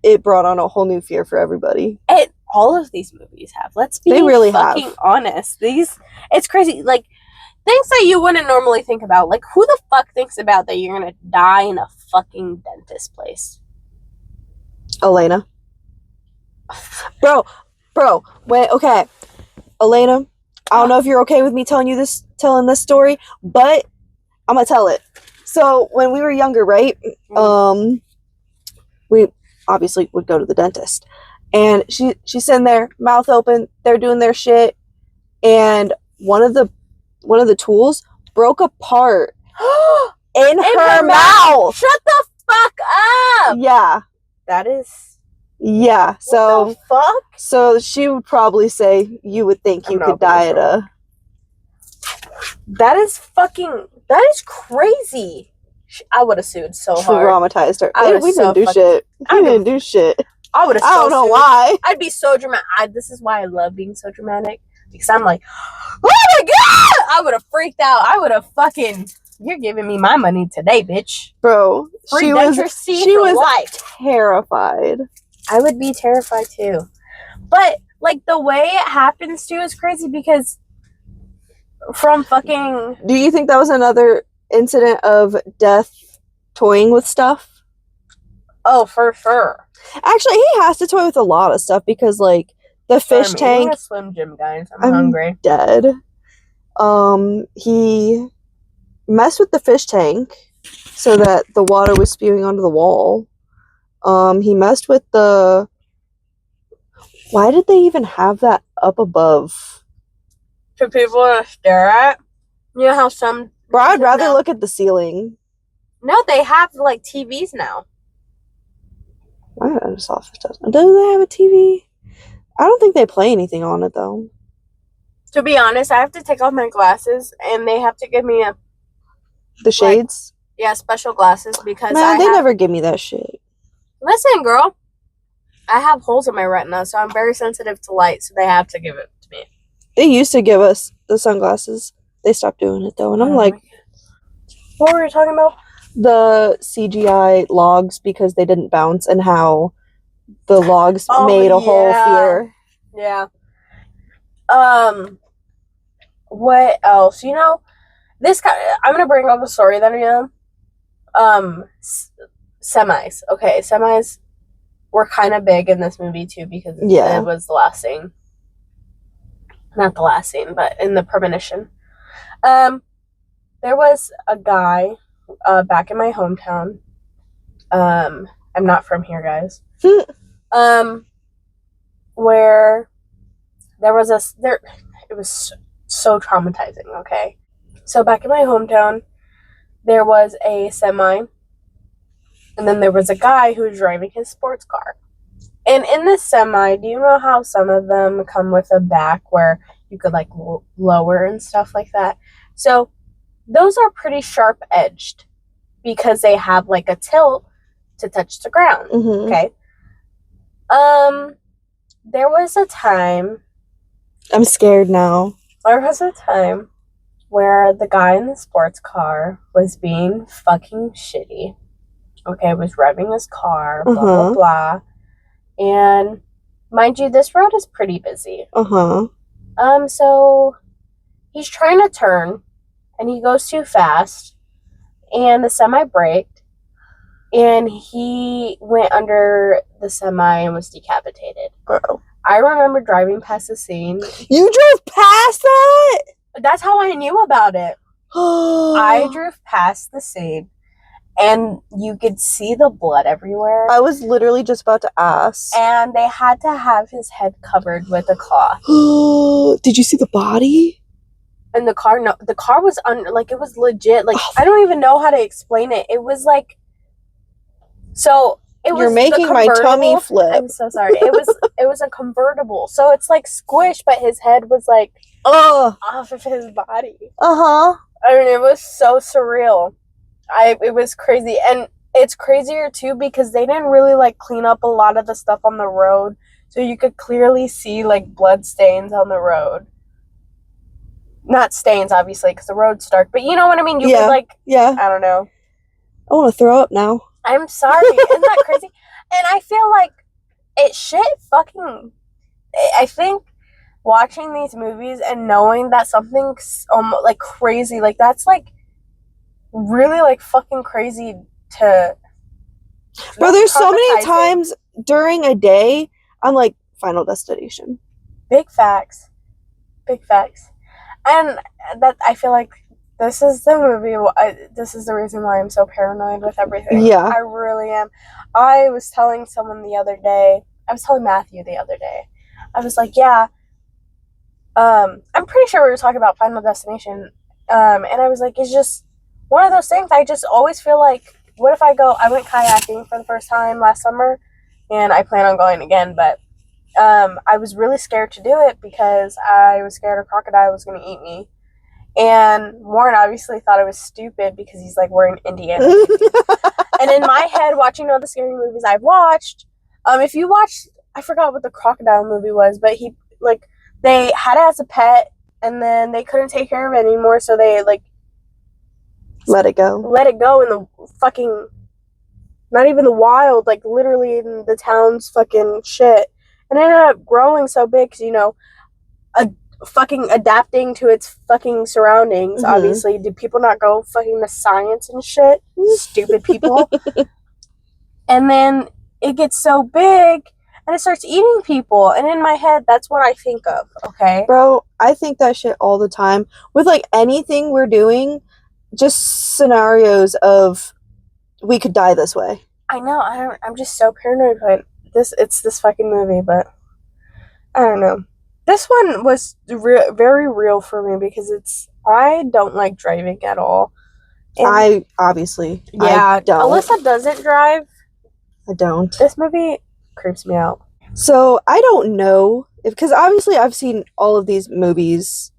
it brought on a whole new fear for everybody. All of these movies have. Let's be They really fucking have. honest. It's crazy. Like, things that you wouldn't normally think about. Like, who the fuck thinks about that you're gonna die in a fucking dentist place? Elena. Bro, okay. Elena, I don't know if you're okay with me telling this story, but I'm gonna tell it. So when we were younger, right? We obviously would go to the dentist. And she's sitting there, mouth open, they're doing their shit, and one of the tools broke apart in her mouth. Shut the fuck up! Yeah. That is... Yeah. So what the fuck? So she would probably say you would think you could die at a... That is crazy. I would have sued so hard. Traumatized her. We didn't do shit. We didn't do shit. I would have. I don't know why. I'd be so dramatic. This is why I love being so dramatic, because I'm like, oh my god! I would have freaked out. I would have fucking... You're giving me my money today, bitch. Bro, she was life. Terrified. I would be terrified too. But, like, the way it happens too is crazy because from fucking... Do you think that was another incident of death toying with stuff. Oh, for sure. Actually, he has to toy with a lot of stuff because, like, the fish I'm tank. eating a Slim Jim, guys. I'm I'm hungry. dead. He messed with the fish tank so that the water was spewing onto the wall. He messed with the. Why did they even have that up above? For people to stare at. You know how some. Bro, I'd rather now- look at the ceiling. No, they have like TVs now. My dentist's office doesn't. Do they have a TV? I don't think they play anything on it though. To be honest, I have to take off my glasses, and they have to give me The shades? special glasses because Man, they never give me that shit. Listen, girl, I have holes in my retina, so I'm very sensitive to light, so they have to give it to me. They used to give us the sunglasses. They stopped doing it though, and I'm like, what were you talking about? the CGI logs because they didn't bounce and how the logs made a hole here. Yeah. What else? You know, I'm gonna bring up a story that semis. Okay, semis were kind of big in this movie too because it was the last scene. Not the last scene, but in the premonition. There was a guy back in my hometown. I'm not from here, guys. Where there was it was so traumatizing. Okay, so back in my hometown, there was a semi, and then there was a guy who was driving his sports car. And in this semi, do you know how some of them come with a back where you could like lower and stuff like that? So those are pretty sharp edged because they have like a tilt to touch the ground. Mm-hmm. Okay. There was a time. I'm scared now. There was a time where the guy in the sports car was being fucking shitty. Okay, was revving his car, blah, blah, blah. And mind you, this road is pretty busy. So he's trying to turn, and he goes too fast, and the semi braked, and he went under the semi and was decapitated. Bro. I remember driving past the scene. You drove past that? That's how I knew about it. I drove past the scene, and you could see the blood everywhere. I was literally just about to ask. And they had to have his head covered with a cloth. Did you see the body? And the car, no, the car was it was legit. Like, I don't even know how to explain it. It was like, so it was. You're making my tummy flip. I'm so sorry. It was a convertible, so it's like squished, but his head was like off of his body. I mean, it was so surreal. It was crazy, and it's crazier too because they didn't really like clean up a lot of the stuff on the road, so you could clearly see like blood stains on the road. Not stains, obviously, because the road's dark, but you know what I mean. You could like, I don't know. I want to throw up now. I'm sorry, isn't that crazy? And I feel like it fucking. I think watching these movies and knowing that something's like crazy, like that's like really like fucking crazy to. Bro, there's so many times during a day I'm like, Final Destination. Big facts. And that I feel like this is the movie. This is the reason why I'm so paranoid with everything. Yeah, I really am. I was telling someone the other day. I was telling Matthew the other day. I was like, yeah. I'm pretty sure we were talking about Final Destination. And I was like, it's just one of those things. I just always feel like, what if I went kayaking for the first time last summer, and I plan on going again, but I was really scared to do it because I was scared a crocodile was going to eat me. And Warren obviously thought I was stupid because he's like, we're in Indiana. And in my head, watching all the scary movies I've watched, if you watched, I forgot what the crocodile movie was, but they had it as a pet, and then they couldn't take care of it anymore, so they like let it go in the fucking, not even the wild, like literally in the town's fucking shit. And it ended up growing so big because, you know, fucking adapting to its fucking surroundings, Mhm. obviously. Did people not go fucking to science and shit? Stupid people. And then it gets so big and it starts eating people. And in my head, that's what I think of, okay? Bro, I think that shit all the time. With, like, anything we're doing, just scenarios of we could die this way. I know, I'm just so paranoid, but it's this fucking movie, but I don't know. This one was very real for me because I don't like driving at all. And I obviously. yeah, I don't. Alyssa doesn't drive. I don't. This movie creeps me out. So I don't know if, because obviously I've seen all of these movies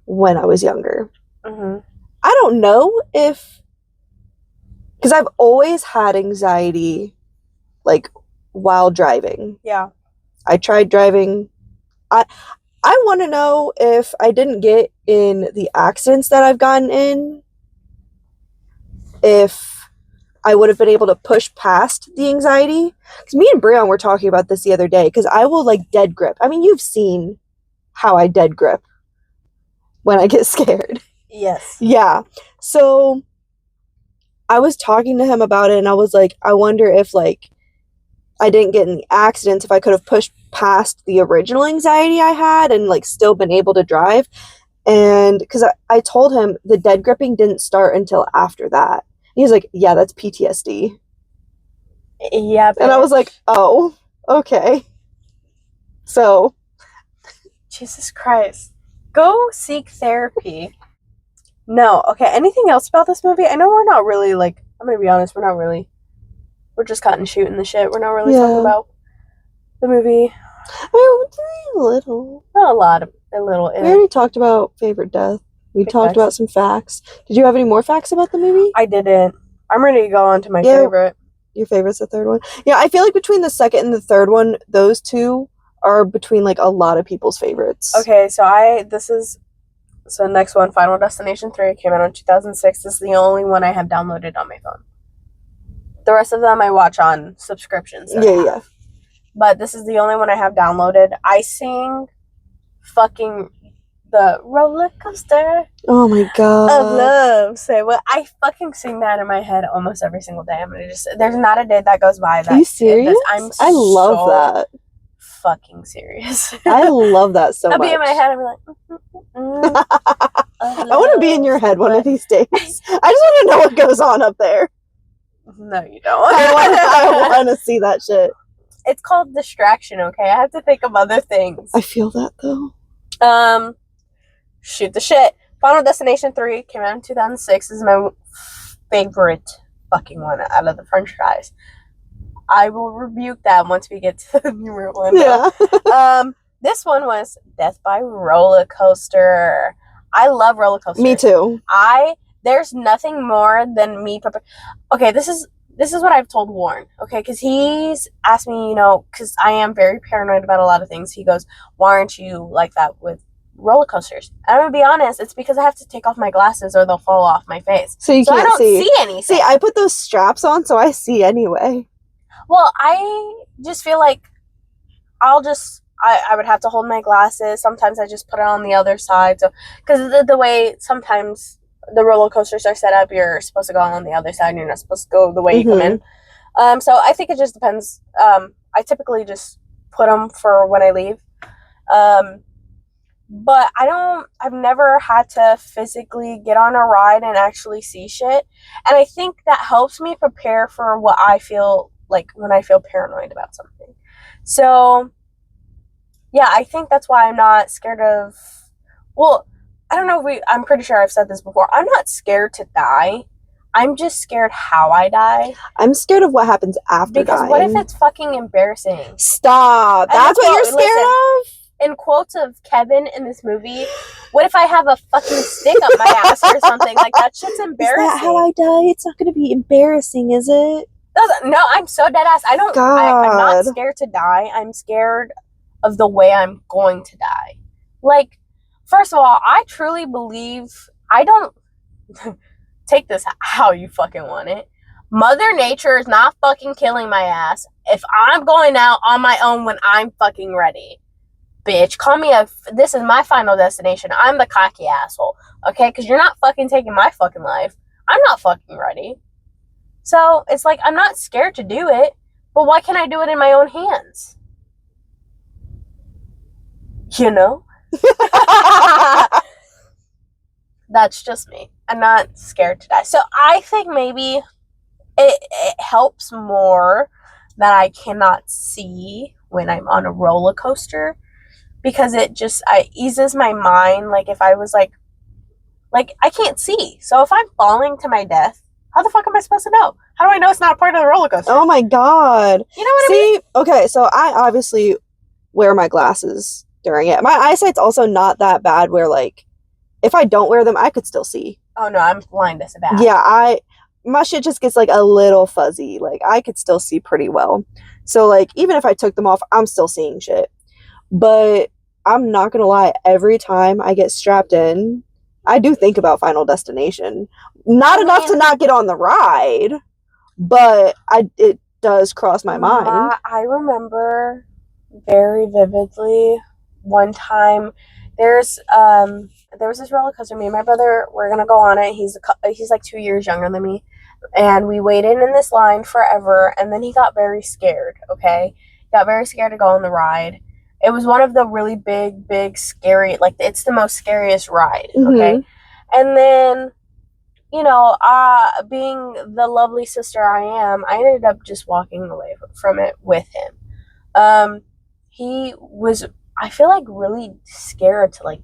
when I was younger. Mm-hmm. I don't know if, because I've always had anxiety, like, while driving. Yeah. I tried driving. I want to know if I didn't get in the accidents that I've gotten in, if I would have been able to push past the anxiety. Because me and Breon were talking about this the other day, because I will, like, dead grip. I mean, you've seen how I dead grip when I get scared. Yes. Yeah. So I was talking to him about it, and I was like, I wonder if, like, I didn't get in the accidents, if I could have pushed past the original anxiety I had and, like, still been able to drive. And because I told him the dead gripping didn't start until after that. He was like, yeah, that's PTSD. Yeah. And I was like, oh, okay. So. Jesus Christ. Go seek therapy. No. Okay, anything else about this movie? I know we're not really, like, I'm gonna be honest, we're just cutting shooting the shit. We're not really talking about the movie. I mean, a little. Not a lot, a little. We already talked about favorite death. We talked about some facts. Did you have any more facts about the movie? I didn't. I'm ready to go on to my favorite. Your favorite's the third one? Yeah, I feel like between the second and the third one, those two are between, like, a lot of people's favorites. Okay, so next one, Final Destination 3, came out in 2006. This is the only one I have downloaded on my phone. The rest of them I watch on subscriptions. Yeah. But this is the only one I have downloaded. I sing fucking the roller coaster Oh my god. of love. Say what? I fucking sing that in my head almost every single day. I'm gonna there's not a day that goes by that. Are you serious? I love that. Fucking serious. I love that so much. I'll be in my head. I'm like, I want to be in your head one of these days. I just want to know what goes on up there. No, you don't. I want to see that shit. It's called distraction. Okay, I have to think of other things. I feel that though. Shoot the shit. Final Destination 3 came out in 2006. This is my favorite fucking one out of the franchise. I will rebuke that once we get to the newer one. Yeah. This one was Death by Roller Coaster. I love roller coasters. Me too. There's nothing more than me. Okay, this is what I've told Warren. Okay, because he's asked me, because I am very paranoid about a lot of things. He goes, "Why aren't you like that with roller coasters?" And I'm gonna be honest, it's because I have to take off my glasses or they'll fall off my face. So you can't I don't see anything. See, I put those straps on so I see anyway. Well, I just feel like I would have to hold my glasses. Sometimes I just put it on the other side. So, because the way sometimes the roller coasters are set up, you're supposed to go on the other side and you're not supposed to go the way you come in. So I think it just depends. I typically just put them for when I leave. But I've never had to physically get on a ride and actually see shit. And I think that helps me prepare for what I feel like when I feel paranoid about something. So, yeah, I think that's why I'm not scared of, well, I don't know if I'm pretty sure I've said this before. I'm not scared to die. I'm just scared how I die. I'm scared of what happens after because dying. What if it's fucking embarrassing? Stop. That's what you're scared of? In quotes of Kevin in this movie, what if I have a fucking stick up my ass or something? Like, that shit's embarrassing. Is that how I die? It's not going to be embarrassing, is it? No, I'm so dead ass. I'm not scared to die. I'm scared of the way I'm going to die. Like, first of all, I truly believe, I don't take this how you fucking want it. Mother Nature is not fucking killing my ass if I'm going out on my own when I'm fucking ready. bitch. This is my final destination. I'm the cocky asshole. Okay? Because you're not fucking taking my fucking life. I'm not fucking ready. So, it's like, I'm not scared to do it, but why can't I do it in my own hands? You know? That's just me. I'm not scared to die. So, I think maybe it helps more that I cannot see when I'm on a roller coaster, because it eases my mind. Like, if I was like I can't see. So if I'm falling to my death, how the fuck am I supposed to know? How do I know it's not a part of the roller coaster? Oh my god. You know what I mean? Okay, so I obviously wear my glasses during it. My eyesight's also not that bad where, like, if I don't wear them, I could still see. Oh no, I'm blind as a bat. Yeah, my shit just gets, like, a little fuzzy. Like, I could still see pretty well. So, like, even if I took them off, I'm still seeing shit. But I'm not gonna lie, every time I get strapped in, I do think about Final Destination. Not enough to not get on the ride, but it does cross my mind. I remember very vividly one time there was this roller coaster. Me and my brother were gonna go on it. He's like 2 years younger than me, and we waited in this line forever. And then he got very scared. Okay, got very scared to go on the ride. It was one of the really big, scary, like, it's the most scariest ride. Okay, and then, you know, being the lovely sister I am, I ended up just walking away from it with him. He was, I feel like, really scared to, like,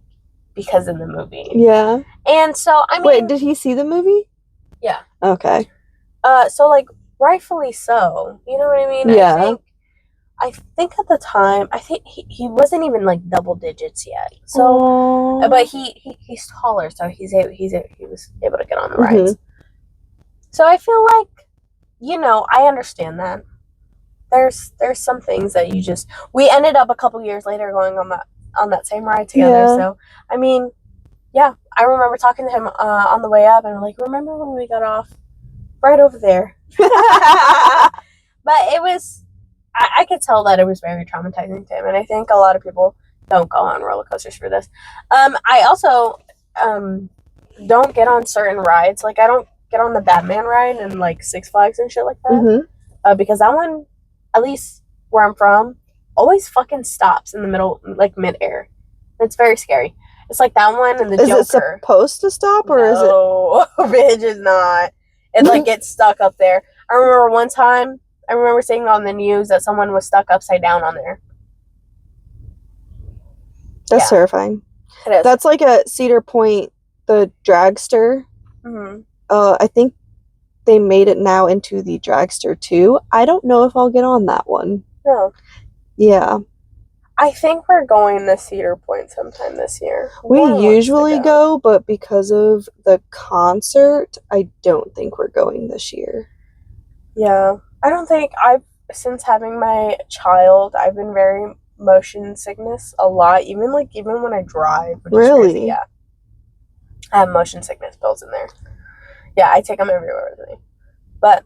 because of the movie. Yeah. And so, I mean... Wait, did he see the movie? Yeah. Okay. So, like, rightfully so. You know what I mean? Yeah. I think at the time, I think he wasn't even, like, double digits yet. So, aww. but he's taller, so he was able to get on the rides. So I feel like, you know, I understand that. There's some things that we ended up a couple years later going on that same ride together. Yeah. So, I mean, yeah, I remember talking to him on the way up, and I'm like, remember when we got off right over there? But it was, I could tell that it was very traumatizing to him, and I think a lot of people don't go on roller coasters for this. I also don't get on certain rides. Like, I don't get on the Batman ride and, like, Six Flags and shit like that. Because that one, at least where I'm from, always fucking stops in the middle, like, mid-air. It's very scary. It's like that one and the Joker. Is it supposed to stop, or is it? No, bitch, it's not. It, like, gets stuck up there. I remember one time, seeing on the news that someone was stuck upside down on there. That's terrifying. It is. That's like at Cedar Point, the dragster. I think they made it now into the dragster too. I don't know if I'll get on that one. No. Yeah. I think we're going to Cedar Point sometime this year. We usually go, but because of the concert, I don't think we're going this year. Yeah. I don't think since having my child, I've been very motion sickness a lot, even when I drive. Which is crazy. Yeah. I have motion sickness pills in there. Yeah, I take them everywhere with me. But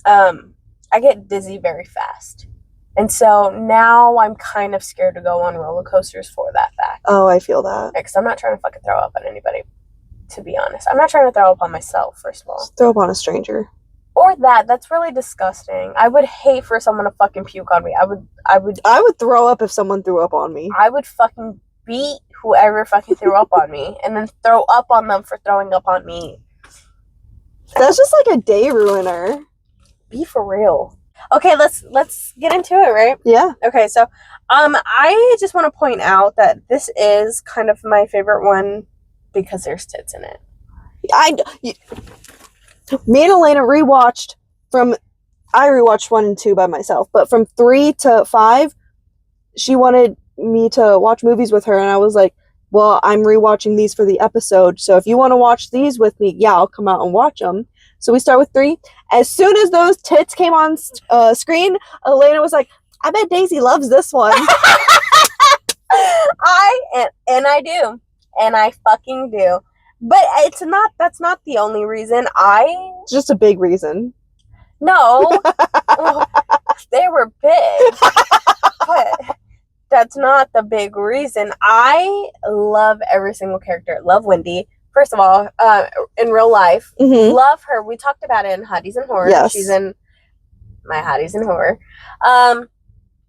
I get dizzy very fast. And so now I'm kind of scared to go on roller coasters for that fact. Oh, I feel that. Because I'm not trying to fucking throw up on anybody, to be honest. I'm not trying to throw up on myself, first of all. Just throw up on a stranger. Or that's really disgusting. I would hate for someone to fucking puke on me. I would throw up if someone threw up on me. I would fucking beat whoever fucking threw up on me and then throw up on them for throwing up on me. That's just like a day ruiner. Be for real. Okay, let's get into it, right? Yeah. Okay, so I just want to point out that this is kind of my favorite one because there's tits in it. Me and Elena rewatched I rewatched 1 and 2 by myself, but from 3 to 5, she wanted me to watch movies with her, and I was like, well, I'm rewatching these for the episode, so if you want to watch these with me, yeah, I'll come out and watch them. So we start with 3. As soon as those tits came on screen, Elena was like, I bet Daisy loves this one. I do. And I fucking do. But that's not the only reason. It's just a big reason. No. They were big. But that's not the big reason. I love every single character. Love Wendy. First of all, in real life, love her. We talked about it in Hotties and Horror. Yes. She's in my Hotties and Horror.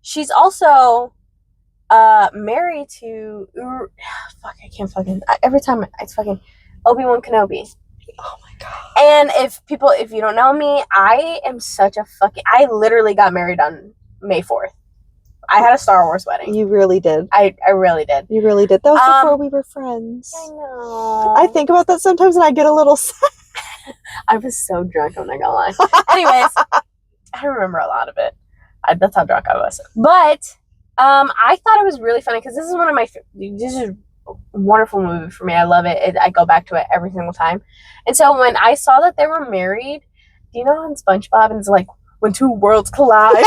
She's also married to every time it's fucking Obi-Wan Kenobi. Oh my god. And if you don't know me, I am such a I literally got married on May 4th. I had a Star Wars wedding. You really did. I really did. You really did. That was before we were friends. I know. I think about that sometimes and I get a little sad. I was so drunk, I'm not gonna lie. Anyways, I remember a lot of it. That's how drunk I was. But I thought it was really funny because this is one of my this is a wonderful movie for me. I love it. I go back to it every single time. And so when I saw that they were married, do you know on SpongeBob and it's like when two worlds collide?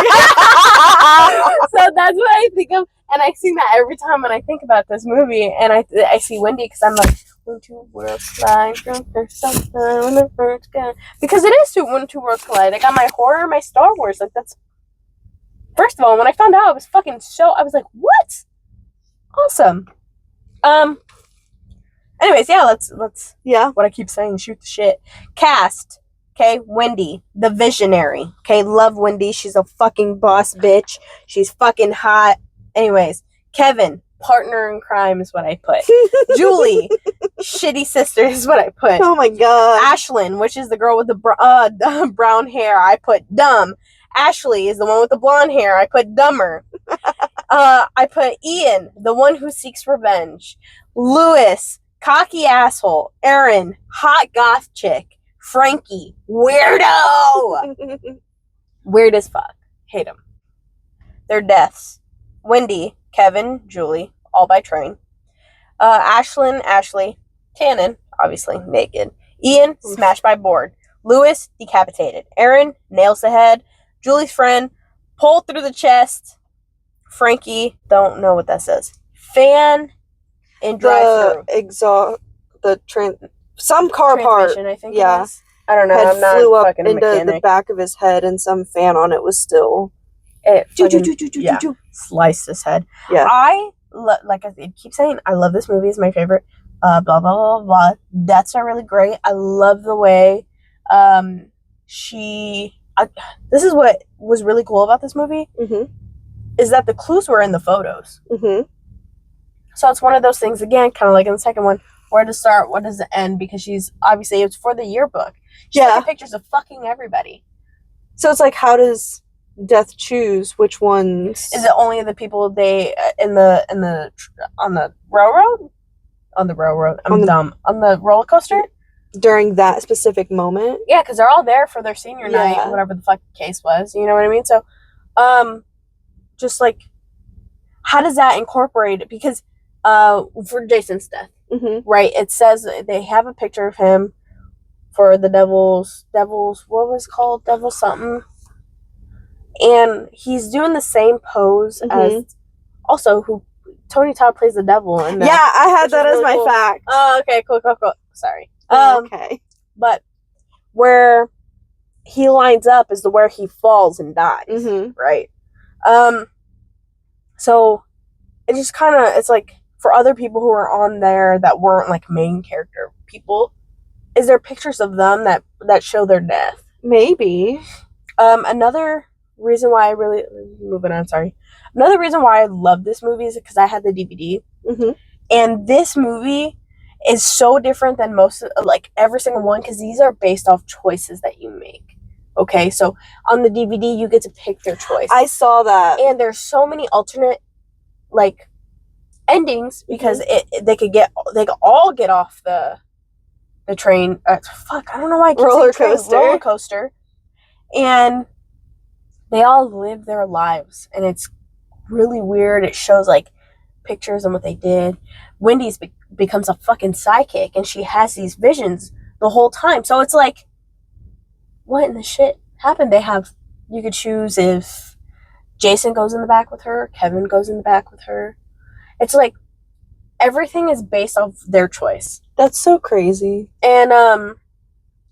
So that's what I think of, and I sing that every time when I think about this movie, and I see Wendy because I'm like, when two worlds collide, there's something when the birds go. Because it is when two worlds collide. I got my horror, my Star Wars. Like that's. First of all, when I found out, I was like, what? Awesome. Anyways, yeah, let's what I keep saying, shoot the shit. Cast. Okay, Wendy, the visionary. Okay, love Wendy. She's a fucking boss bitch. She's fucking hot. Anyways, Kevin, partner in crime is what I put. Julie, shitty sister is what I put. Oh my god. Ashlyn, which is the girl with the brown hair, I put dumb. Ashley is the one with the blonde hair, I put dumber. I put Ian, the one who seeks revenge. Lewis, cocky asshole. Aaron, hot goth chick. Frankie, weirdo. Weird as fuck. Hate him. Their deaths. Wendy, Kevin, Julie, all by train. Ashlyn, Ashley, Cannon, obviously naked. Ian, smashed by board. Lewis, decapitated. Aaron, nails the head. Julie's friend, pulled through the chest. Frankie, don't know what that says. Fan in drive-through. Some car part, I think. yeah, I don't know. I'm not flew up fucking into mechanic. the back of his head, and some fan on it was still. It fucking, sliced his head. Yeah, like I keep saying, I love this movie. It's my favorite. Blah blah blah blah. Deaths are really great. I love the way, this is what was really cool about this movie. Is that the clues were in the photos. So it's one of those things again, kind of like in the second one. Where to start, what does it end? Because she's obviously it's for the yearbook. She's taking pictures of fucking everybody. So it's like, how does Death choose which ones? Is it only the people they on the railroad? On the railroad. I'm dumb. On the roller coaster? During that specific moment? Yeah, because they're all there for their senior night, whatever the fuck the case was. You know what I mean? So, just like, how does that incorporate it? Because for Jason's death. Right, it says they have a picture of him for the devil's what was it called, devil something, and he's doing the same pose as also who Tony Todd plays the devil in that. Yeah, I had that as my fact. Oh, okay, cool. Sorry. Okay, but where he lines up is where he falls and dies. Right. So it just kind of, it's like, for other people who are on there that weren't like main character people, is there pictures of them that show their death? Maybe. Another reason why Another reason why I love this movie is because I had the DVD, and this movie is so different than most, like every single one, because these are based off choices that you make. Okay, so on the DVD you get to pick their choice. I saw that, and there's so many alternate like endings because they could all get off the train. I don't know why I keep saying roller coaster, and they all live their lives, and it's really weird. It shows like pictures and what they did. Wendy's becomes a fucking psychic, and she has these visions the whole time. So it's like, what in the shit happened? You could choose if Jason goes in the back with her, Kevin goes in the back with her. It's like everything is based off their choice. That's so crazy. And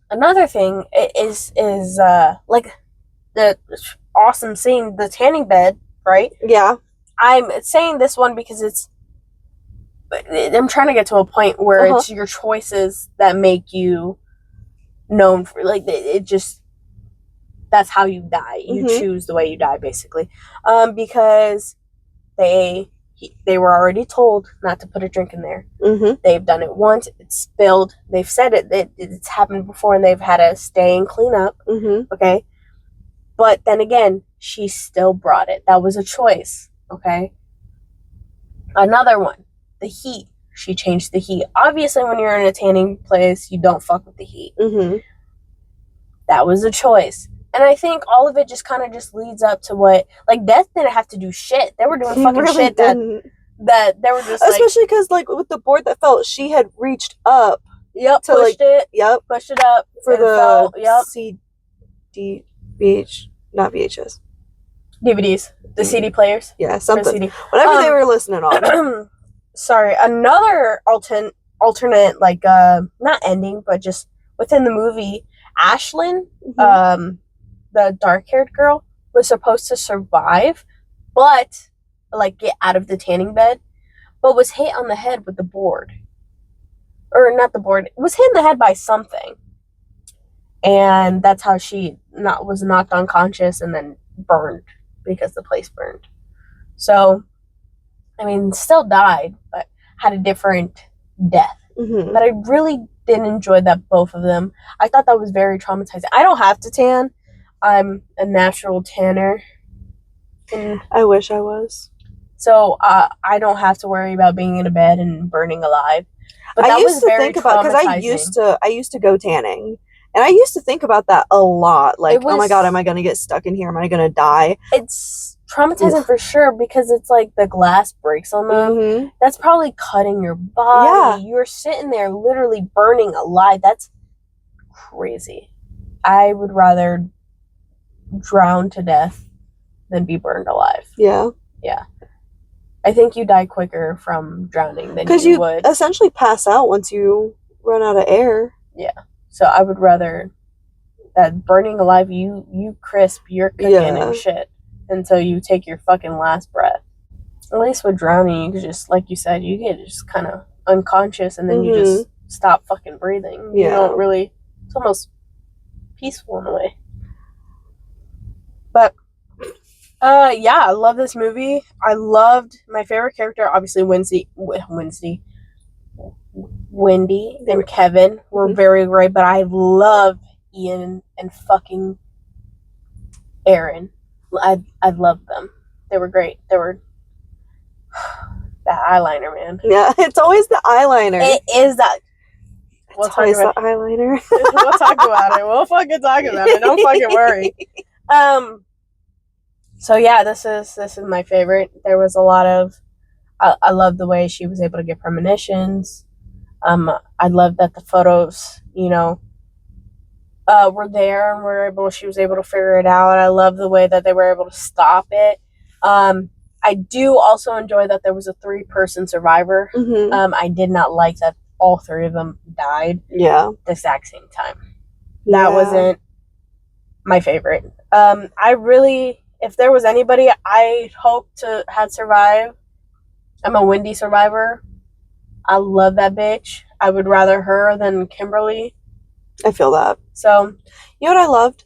another thing is like the awesome scene, the tanning bed, right? Yeah. I'm saying this one because I'm trying to get to a point where it's your choices that make you known for, like, it just, that's how you die. You choose the way you die, basically. Because they were already told not to put a drink in there. They've done it once. It's spilled. They've said it's happened before, and they've had to stay and clean up. Okay? But then again, she still brought it. That was a choice. Okay? Another one. The heat. She changed the heat. Obviously, when you're in a tanning place, you don't fuck with the heat. That was a choice. And I think all of it just kind of just leads up to what, like, Death didn't have to do shit. They were doing fucking really shit that they were just, especially because, like, with the board that fell, she had reached up. Yep, to, pushed like, it. Yep. Pushed it up. For the CD, not VHS. DVDs. The CD players. Yeah, something. CD. Whatever they were listening on. Sorry, another alternate, like, not ending, but just within the movie, Ashlyn, the dark-haired girl, was supposed to survive, but, like, get out of the tanning bed, but was hit on the head with the board. Or not the board, was hit in the head by something. And that's how she was knocked unconscious and then burned, because the place burned. So, I mean, still died, but had a different death. But I really didn't enjoy that, both of them. I thought that was very traumatizing. I don't have to tan. I'm a natural tanner. And I wish I was. so I don't have to worry about being in a bed and burning alive. But that I used was to very think about, because I used to go tanning, and I used to think about that a lot. Like, oh my god, am I gonna get stuck in here? Am I gonna die? It's traumatizing for sure, because it's like the glass breaks on them. That's probably cutting your body. You're sitting there literally burning alive. That's crazy. I would rather drown to death than be burned alive. Yeah. I think you die quicker from drowning than because you would. Essentially pass out once you run out of air. Yeah. So I would rather that burning alive, you crisp, you're cooking and shit until you take your fucking last breath. At least with drowning, you could just, like you said, you get just kind of unconscious, and then you just stop fucking breathing. You don't really, it's almost peaceful in a way. But yeah, I love this movie. I loved my favorite character, obviously Wendy and Kevin were very great, but I love Ian and fucking Aaron. I loved them. They were great. They were that eyeliner, man. Yeah, it's always the eyeliner. It is that. We'll talk about the eyeliner. We'll talk about it. We'll fucking talk about it. Don't fucking worry. So yeah, this is my favorite. There was a lot of. I love the way she was able to get premonitions. I love that the photos, were there, and she was able to figure it out. I love the way that they were able to stop it. I do also enjoy that there was a 3-person survivor. I did not like that all 3 of them died. Yeah. At the exact same time. That wasn't my favorite. If there was anybody I hoped to have survived, I'm a Wendy survivor. I love that bitch. I would rather her than Kimberly. I feel that. So, you know what I loved?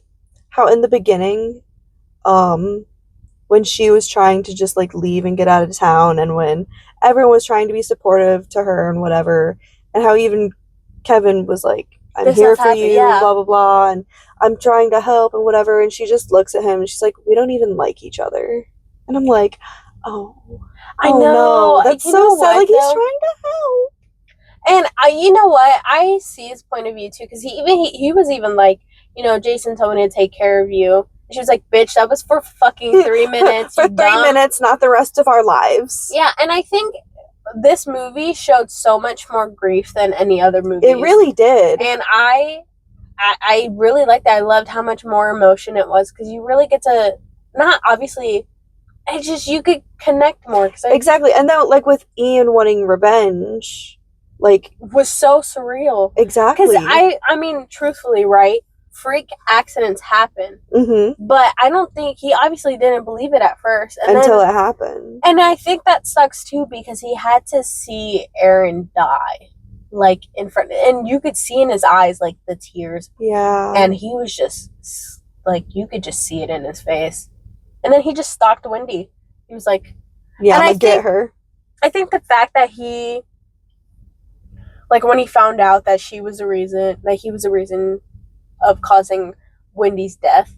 How in the beginning, when she was trying to just, like, leave and get out of town, and when everyone was trying to be supportive to her and whatever, and how even Kevin was like, I'm here for you, blah, blah, blah, and I'm trying to help and whatever, and she just looks at him and she's like, we don't even like each other. And I'm like, I know. No, that's so sad. Like, he's trying to help. And you know what? I see his point of view too, because he was even like, Jason told me to take care of you. She was like, bitch, that was for fucking 3 minutes. For 3 minutes, not the rest of our lives. Yeah, and I think this movie showed so much more grief than any other movie. It really did. And I really liked that. I loved how much more emotion it was, because you really get to, not obviously, it's just, you could connect more. Exactly. And then, like, with Ian wanting revenge, like, was so surreal. Exactly. Because I mean, truthfully, right? freak accidents happen. Mm-hmm. But I don't think he obviously didn't believe it at first. And Until then, it happened. and I think that sucks too because he had to see Aaron die, like in front, and you could see in his eyes like the tears, Yeah. and he was just like you could just see it in his face. And then he just stalked Wendy. He was like, yeah, and I'm gonna get her. I think the fact that he, like when he found out that she was the reason, that he was the reason of causing Wendy's death,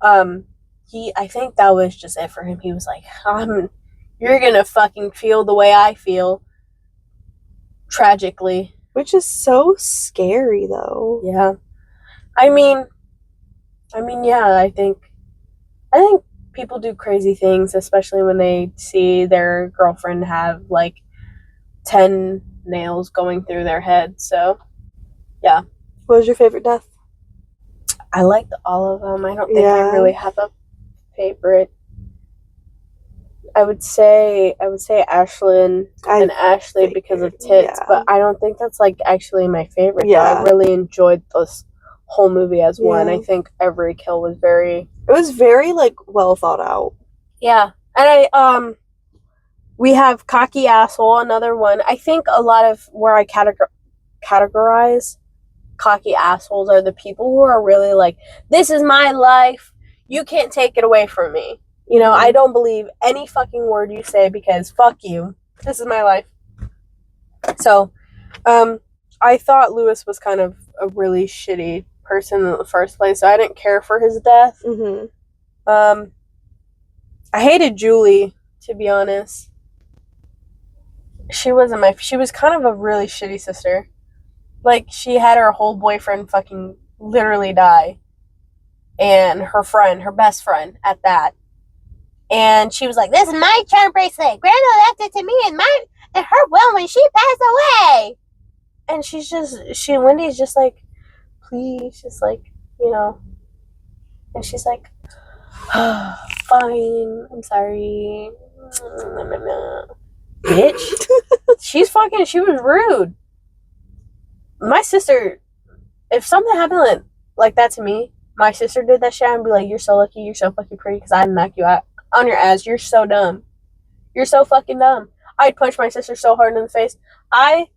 I think that was just it for him. He was like, you're gonna fucking feel the way I feel. Tragically. Which is so scary, though. Yeah. I mean, yeah, I think people do crazy things, especially when they see their girlfriend have, like, 10 nails going through their head, so, yeah. What was your favorite death? I liked all of them. I don't think I really have a favorite. I would say Ashlyn and Ashley because of tits, but I don't think that's like actually my favorite. Yeah. I really enjoyed this whole movie as one. I think every kill was very like well thought out. Yeah. And we have cocky asshole, another one. I think a lot of where I categorize cocky assholes are the people who are really like, this is my life, you can't take it away from me. You know, I don't believe any fucking word you say because fuck you. This is my life. So, I thought Lewis was kind of a really shitty person in the first place, so I didn't care for his death. Mm-hmm. I hated Julie, to be honest. She was kind of a really shitty sister. Like, she had her whole boyfriend fucking literally die. And her best friend at that. And she was like, this is my charm bracelet. Grandma left it to me and her will when she passed away. And Wendy's just like, please, just like, you know. And she's like, oh, fine, I'm sorry. Bitch. She was rude. My sister, if something happened like that to me, my sister did that shit, I'd be like, you're so lucky, you're so fucking pretty, because I'd knock you out on your ass. You're so dumb. You're so fucking dumb. I'd punch my sister so hard in the face. I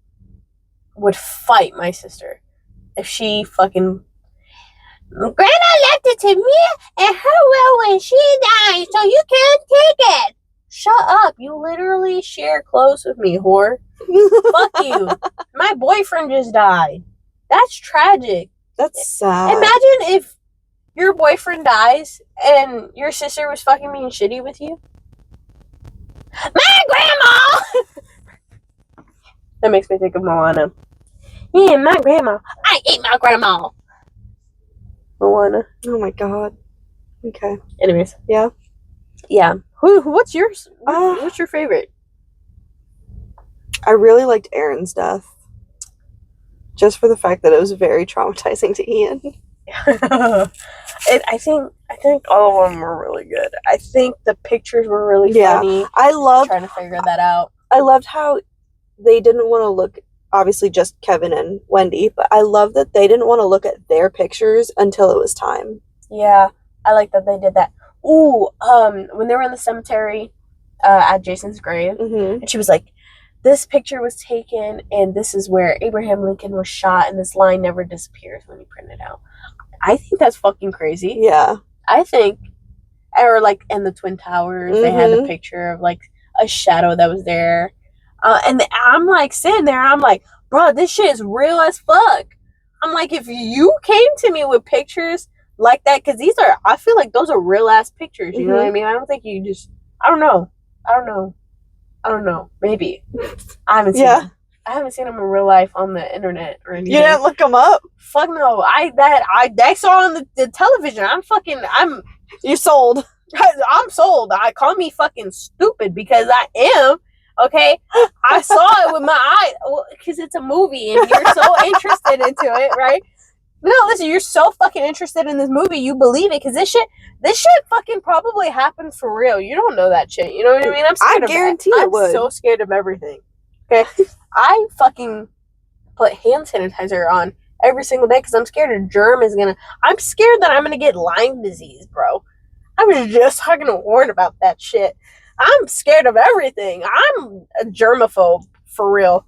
would fight my sister if she fucking... Grandma left it to me and her will when she died, so you can't take it. Shut up. You literally share clothes with me, whore. Fuck you. My boyfriend just died. That's tragic. That's sad. Imagine if your boyfriend dies and your sister was fucking being shitty with you. My grandma! That makes me think of Moana. Yeah, my grandma. I ate my grandma. Moana. Oh my god. Okay. Anyways. Yeah. Yeah. What's yours? What's your favorite? I really liked Aaron's death. Just for the fact that it was very traumatizing to Ian. I think all of them were really good. I think the pictures were really funny. I loved trying to figure that out. I loved how they didn't want to look, obviously just Kevin and Wendy, but I love that they didn't want to look at their pictures until it was time. Yeah, I like that they did that. Ooh, when they were in the cemetery at Jason's grave, and she was like, this picture was taken, and this is where Abraham Lincoln was shot, and this line never disappears when you print it out. I think that's fucking crazy. Yeah. I think, or like in the Twin Towers, they had a picture of like a shadow that was there. And I'm like sitting there, I'm like, bro, this shit is real as fuck. I'm like, if you came to me with pictures like that, because I feel like those are real ass pictures, you know what I mean? I don't think you just, I don't know. Maybe. I haven't seen them. I haven't seen them in real life on the internet or anything. You didn't look them up? Fuck no. I saw on the television. You sold. I'm sold. I call me fucking stupid because I am. Okay? I saw it with my eye because it's a movie and you're so interested into it, right? No, listen, you're so fucking interested in this movie, you believe it, because this shit fucking probably happened for real. You don't know that shit, you know what I mean? I guarantee it would. I'm so scared of everything. Okay? I fucking put hand sanitizer on every single day because I'm scared I'm scared that I'm gonna get Lyme disease, bro. I was just talking to Warren about that shit. I'm scared of everything. I'm a germaphobe for real.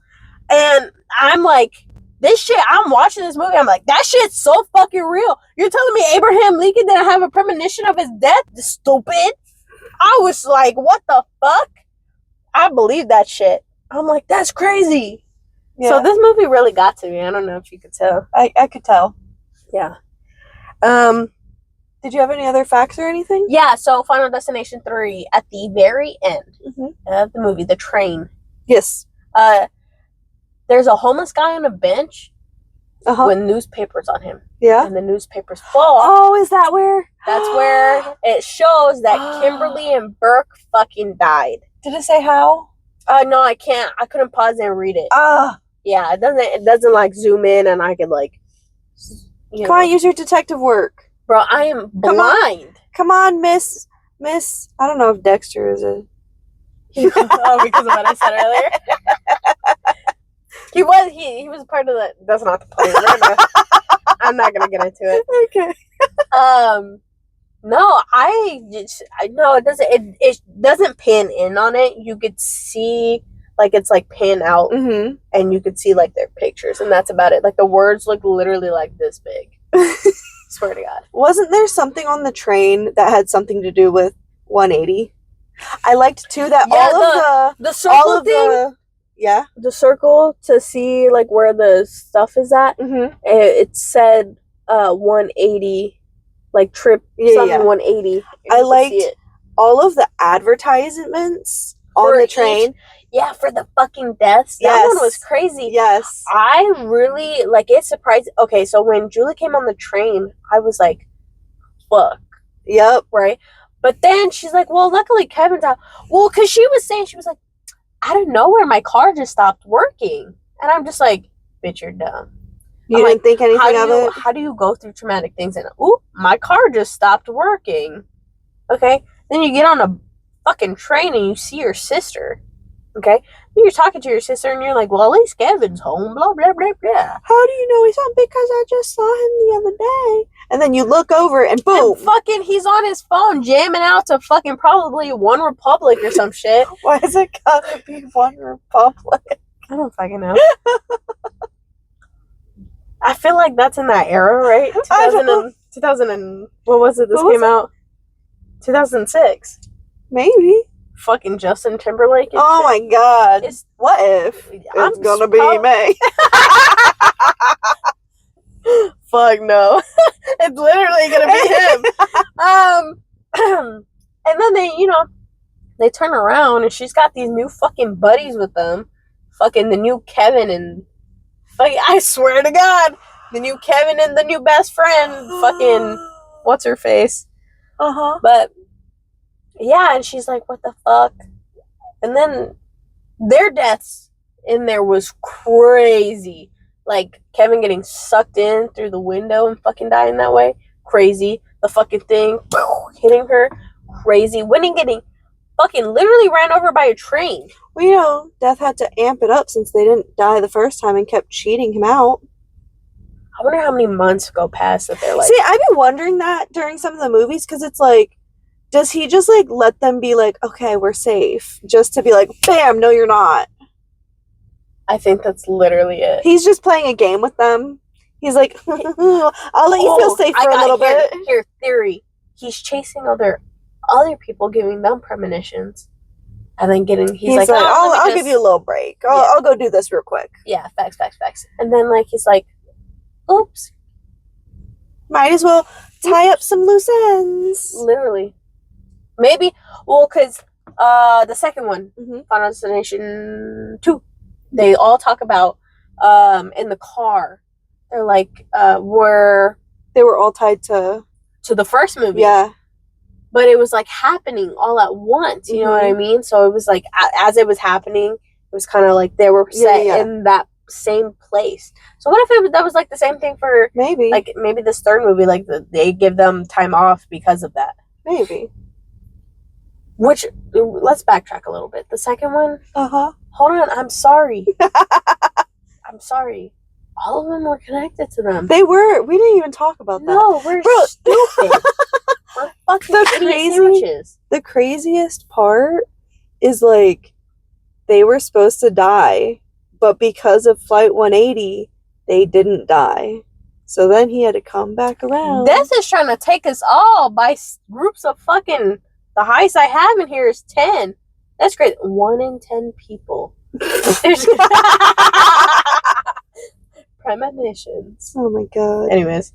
And I'm like, this shit, I'm watching this movie, I'm like, that shit's so fucking real. You're telling me Abraham Lincoln didn't have a premonition of his death? Stupid. I was like, what the fuck? I believe that shit. I'm like, that's crazy. Yeah. So this movie really got to me. I don't know if you could tell. I could tell. Yeah. Did you have any other facts or anything? Yeah, so Final Destination 3, at the very end of the movie, the train, Yes. there's a homeless guy on a bench Uh-huh. with newspapers on him. Yeah. And the newspapers fall. Oh, is that where? That's where it shows that Kimberly and Burke fucking died. Did it say how? No, I can't. I couldn't pause it and read it. Yeah, it doesn't like zoom in and I could like, Come on, use your detective work. Bro, I am blind. Come on, Miss. I don't know if Dexter is a. Oh, because of what I said earlier. He was part of the. That's not the point. I'm not gonna get into it. Okay. No, I know it doesn't. It doesn't pan in on it. You could see like it's like pan out, and you could see like their pictures, and that's about it. Like the words look literally like this big. Swear to God. Wasn't there something on the train that had something to do with 180? I liked too that the circle thing. The circle to see like where the stuff is at. It said 180, like trip something 180. I liked all of the advertisements on the train. For the fucking deaths. That one was crazy. Yes. I really, like, it surprised. Okay, so when Julie came on the train, I was like, fuck. Yep. Right? But then she's like, well, luckily Kevin's out. Well, because she was like, out of nowhere, my car just stopped working. And I'm just like, bitch, you're dumb. You didn't think anything of it? How do you go through traumatic things and, ooh, my car just stopped working? Okay? Then you get on a fucking train and you see your sister. Okay? Then you're talking to your sister and you're like, well, at least Kevin's home, blah, blah, blah, blah. How do you know he's home? Because I just saw him the other day. And then you look over and boom. And fucking, he's on his phone jamming out to fucking probably One Republic or some shit. Why is it gotta be One Republic? I don't fucking know. I feel like that's in that era, right? 2000 and what was it? This came out 2006. Maybe. Fucking Justin Timberlake. Oh my god. What if it's gonna be me? Fuck no. It's literally gonna be him. And then they turn around and she's got these new fucking buddies with them. Fucking the new Kevin and fucking, I swear to God, the new Kevin and the new best friend. Fucking what's her face? But yeah, and she's like, what the fuck? And then their deaths in there was crazy. Like, Kevin getting sucked in through the window and fucking dying that way. Crazy. The fucking thing hitting her. Crazy. Winnie getting fucking literally ran over by a train. Well, Death had to amp it up since they didn't die the first time and kept cheating him out. I wonder how many months go past that they're like... See, I've been wondering that during some of the movies, because it's like, does he just, like, let them be like, okay, we're safe? Just to be like, bam, no, you're not. I think that's literally it. He's just playing a game with them. He's like, I'll let you feel safe for a little bit. Here, theory. He's chasing other people, giving them premonitions. And then he's like, I'll give you a little break. I'll go do this real quick. Yeah, facts. And then, like, he's like, oops. Might as well tie up some loose ends. Literally. Maybe, well, because the second one, Final Destination 2, they all talk about in the car. They're like, they were all tied to the first movie. Yeah. But it was like happening all at once, you know what I mean? So it was like, as it was happening, it was kind of like they were set in that same place. So what if that was like the same thing for maybe this third movie, like they give them time off because of that? Maybe. Which, let's backtrack a little bit. The second one? Hold on, I'm sorry. I'm sorry. All of them were connected to them. They were. We didn't even talk about that. No, we're Bro. stupid. We're fucking idiot sandwiches. The craziest part is like they were supposed to die, but because of Flight 180, they didn't die. So then he had to come back around. Death is trying to take us all by groups of fucking. The highest I have in here is 10. That's great. 1 in 10 people. Premonitions. Oh my god. Anyways,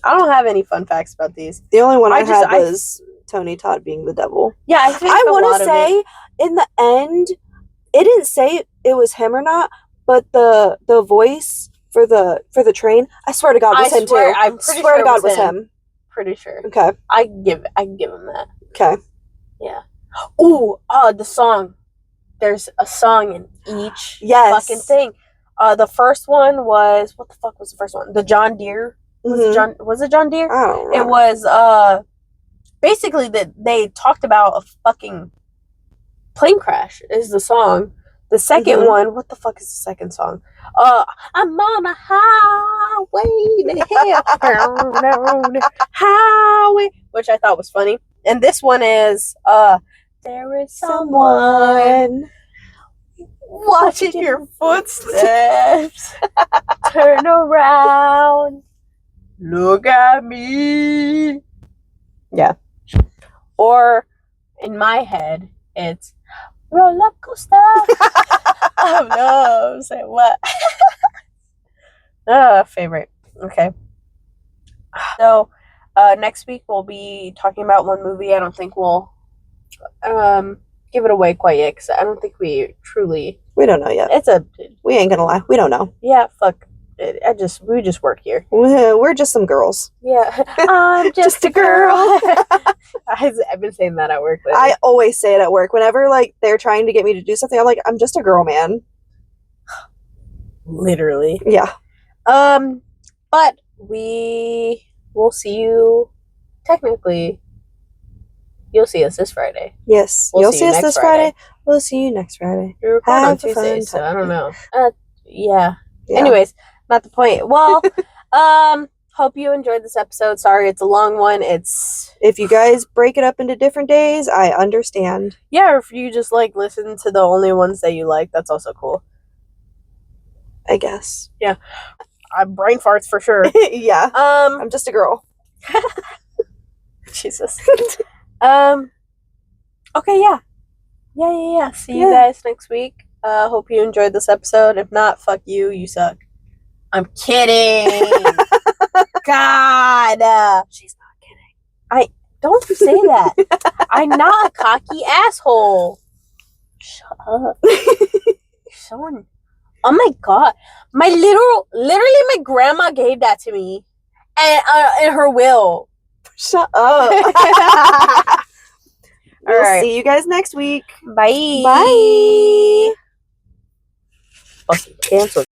I don't have any fun facts about these. The only one I had was Tony Todd being the devil. Yeah, I think I want to say in the end, it didn't say it was him or not, but the voice for the train, I swear to God, was him too. I'm pretty swear sure to God was him. Pretty sure. Okay. I give him that. Okay. Yeah. Ooh, the song. There's a song in each fucking thing. The first one was, what the fuck was the first one? The John Deere. Was it John Deere? I don't know. It was basically that they talked about a fucking plane crash is the song. The second one, what the fuck is the second song? I'm on a highway to hell. Highway, which I thought was funny. And this one is there is someone watching your footsteps. Turn around. Look at me. Yeah. Or in my head, it's roller coaster. Oh no. Say what? Favorite. Okay. So, next week we'll be talking about one movie. I don't think we'll give it away quite yet because I don't think we truly. We don't know yet. We ain't gonna lie. We don't know. Yeah, fuck. We just work here. We're just some girls. Yeah, I'm just a girl. I've been saying that at work lately. I always say it at work. Whenever like they're trying to get me to do something, I'm like, I'm just a girl, man. Literally. Yeah. But we will see you. Technically, you'll see us this Friday. Yes, you'll see us this Friday. We'll see you next Friday. We're recording on Have a Tuesday, fun so time. I don't know. Yeah. Yeah. Anyways, not the point. Well, hope you enjoyed this episode. Sorry, it's a long one. If you guys break it up into different days, I understand. Yeah, or if you just like listen to the only ones that you like, that's also cool. I guess. Yeah. Brain farts for sure. Yeah. I'm just a girl. Jesus. Okay, yeah. Yeah. See you guys next week. Hope you enjoyed this episode. If not, fuck you. You suck. I'm kidding. God. She's not kidding. Don't say that. I'm not a cocky asshole. Shut up. Someone. Oh my god. Literally my grandma gave that to me. And in her will. Shut up. We'll right. see you guys next week. Bye. Bye. Fucking canceled.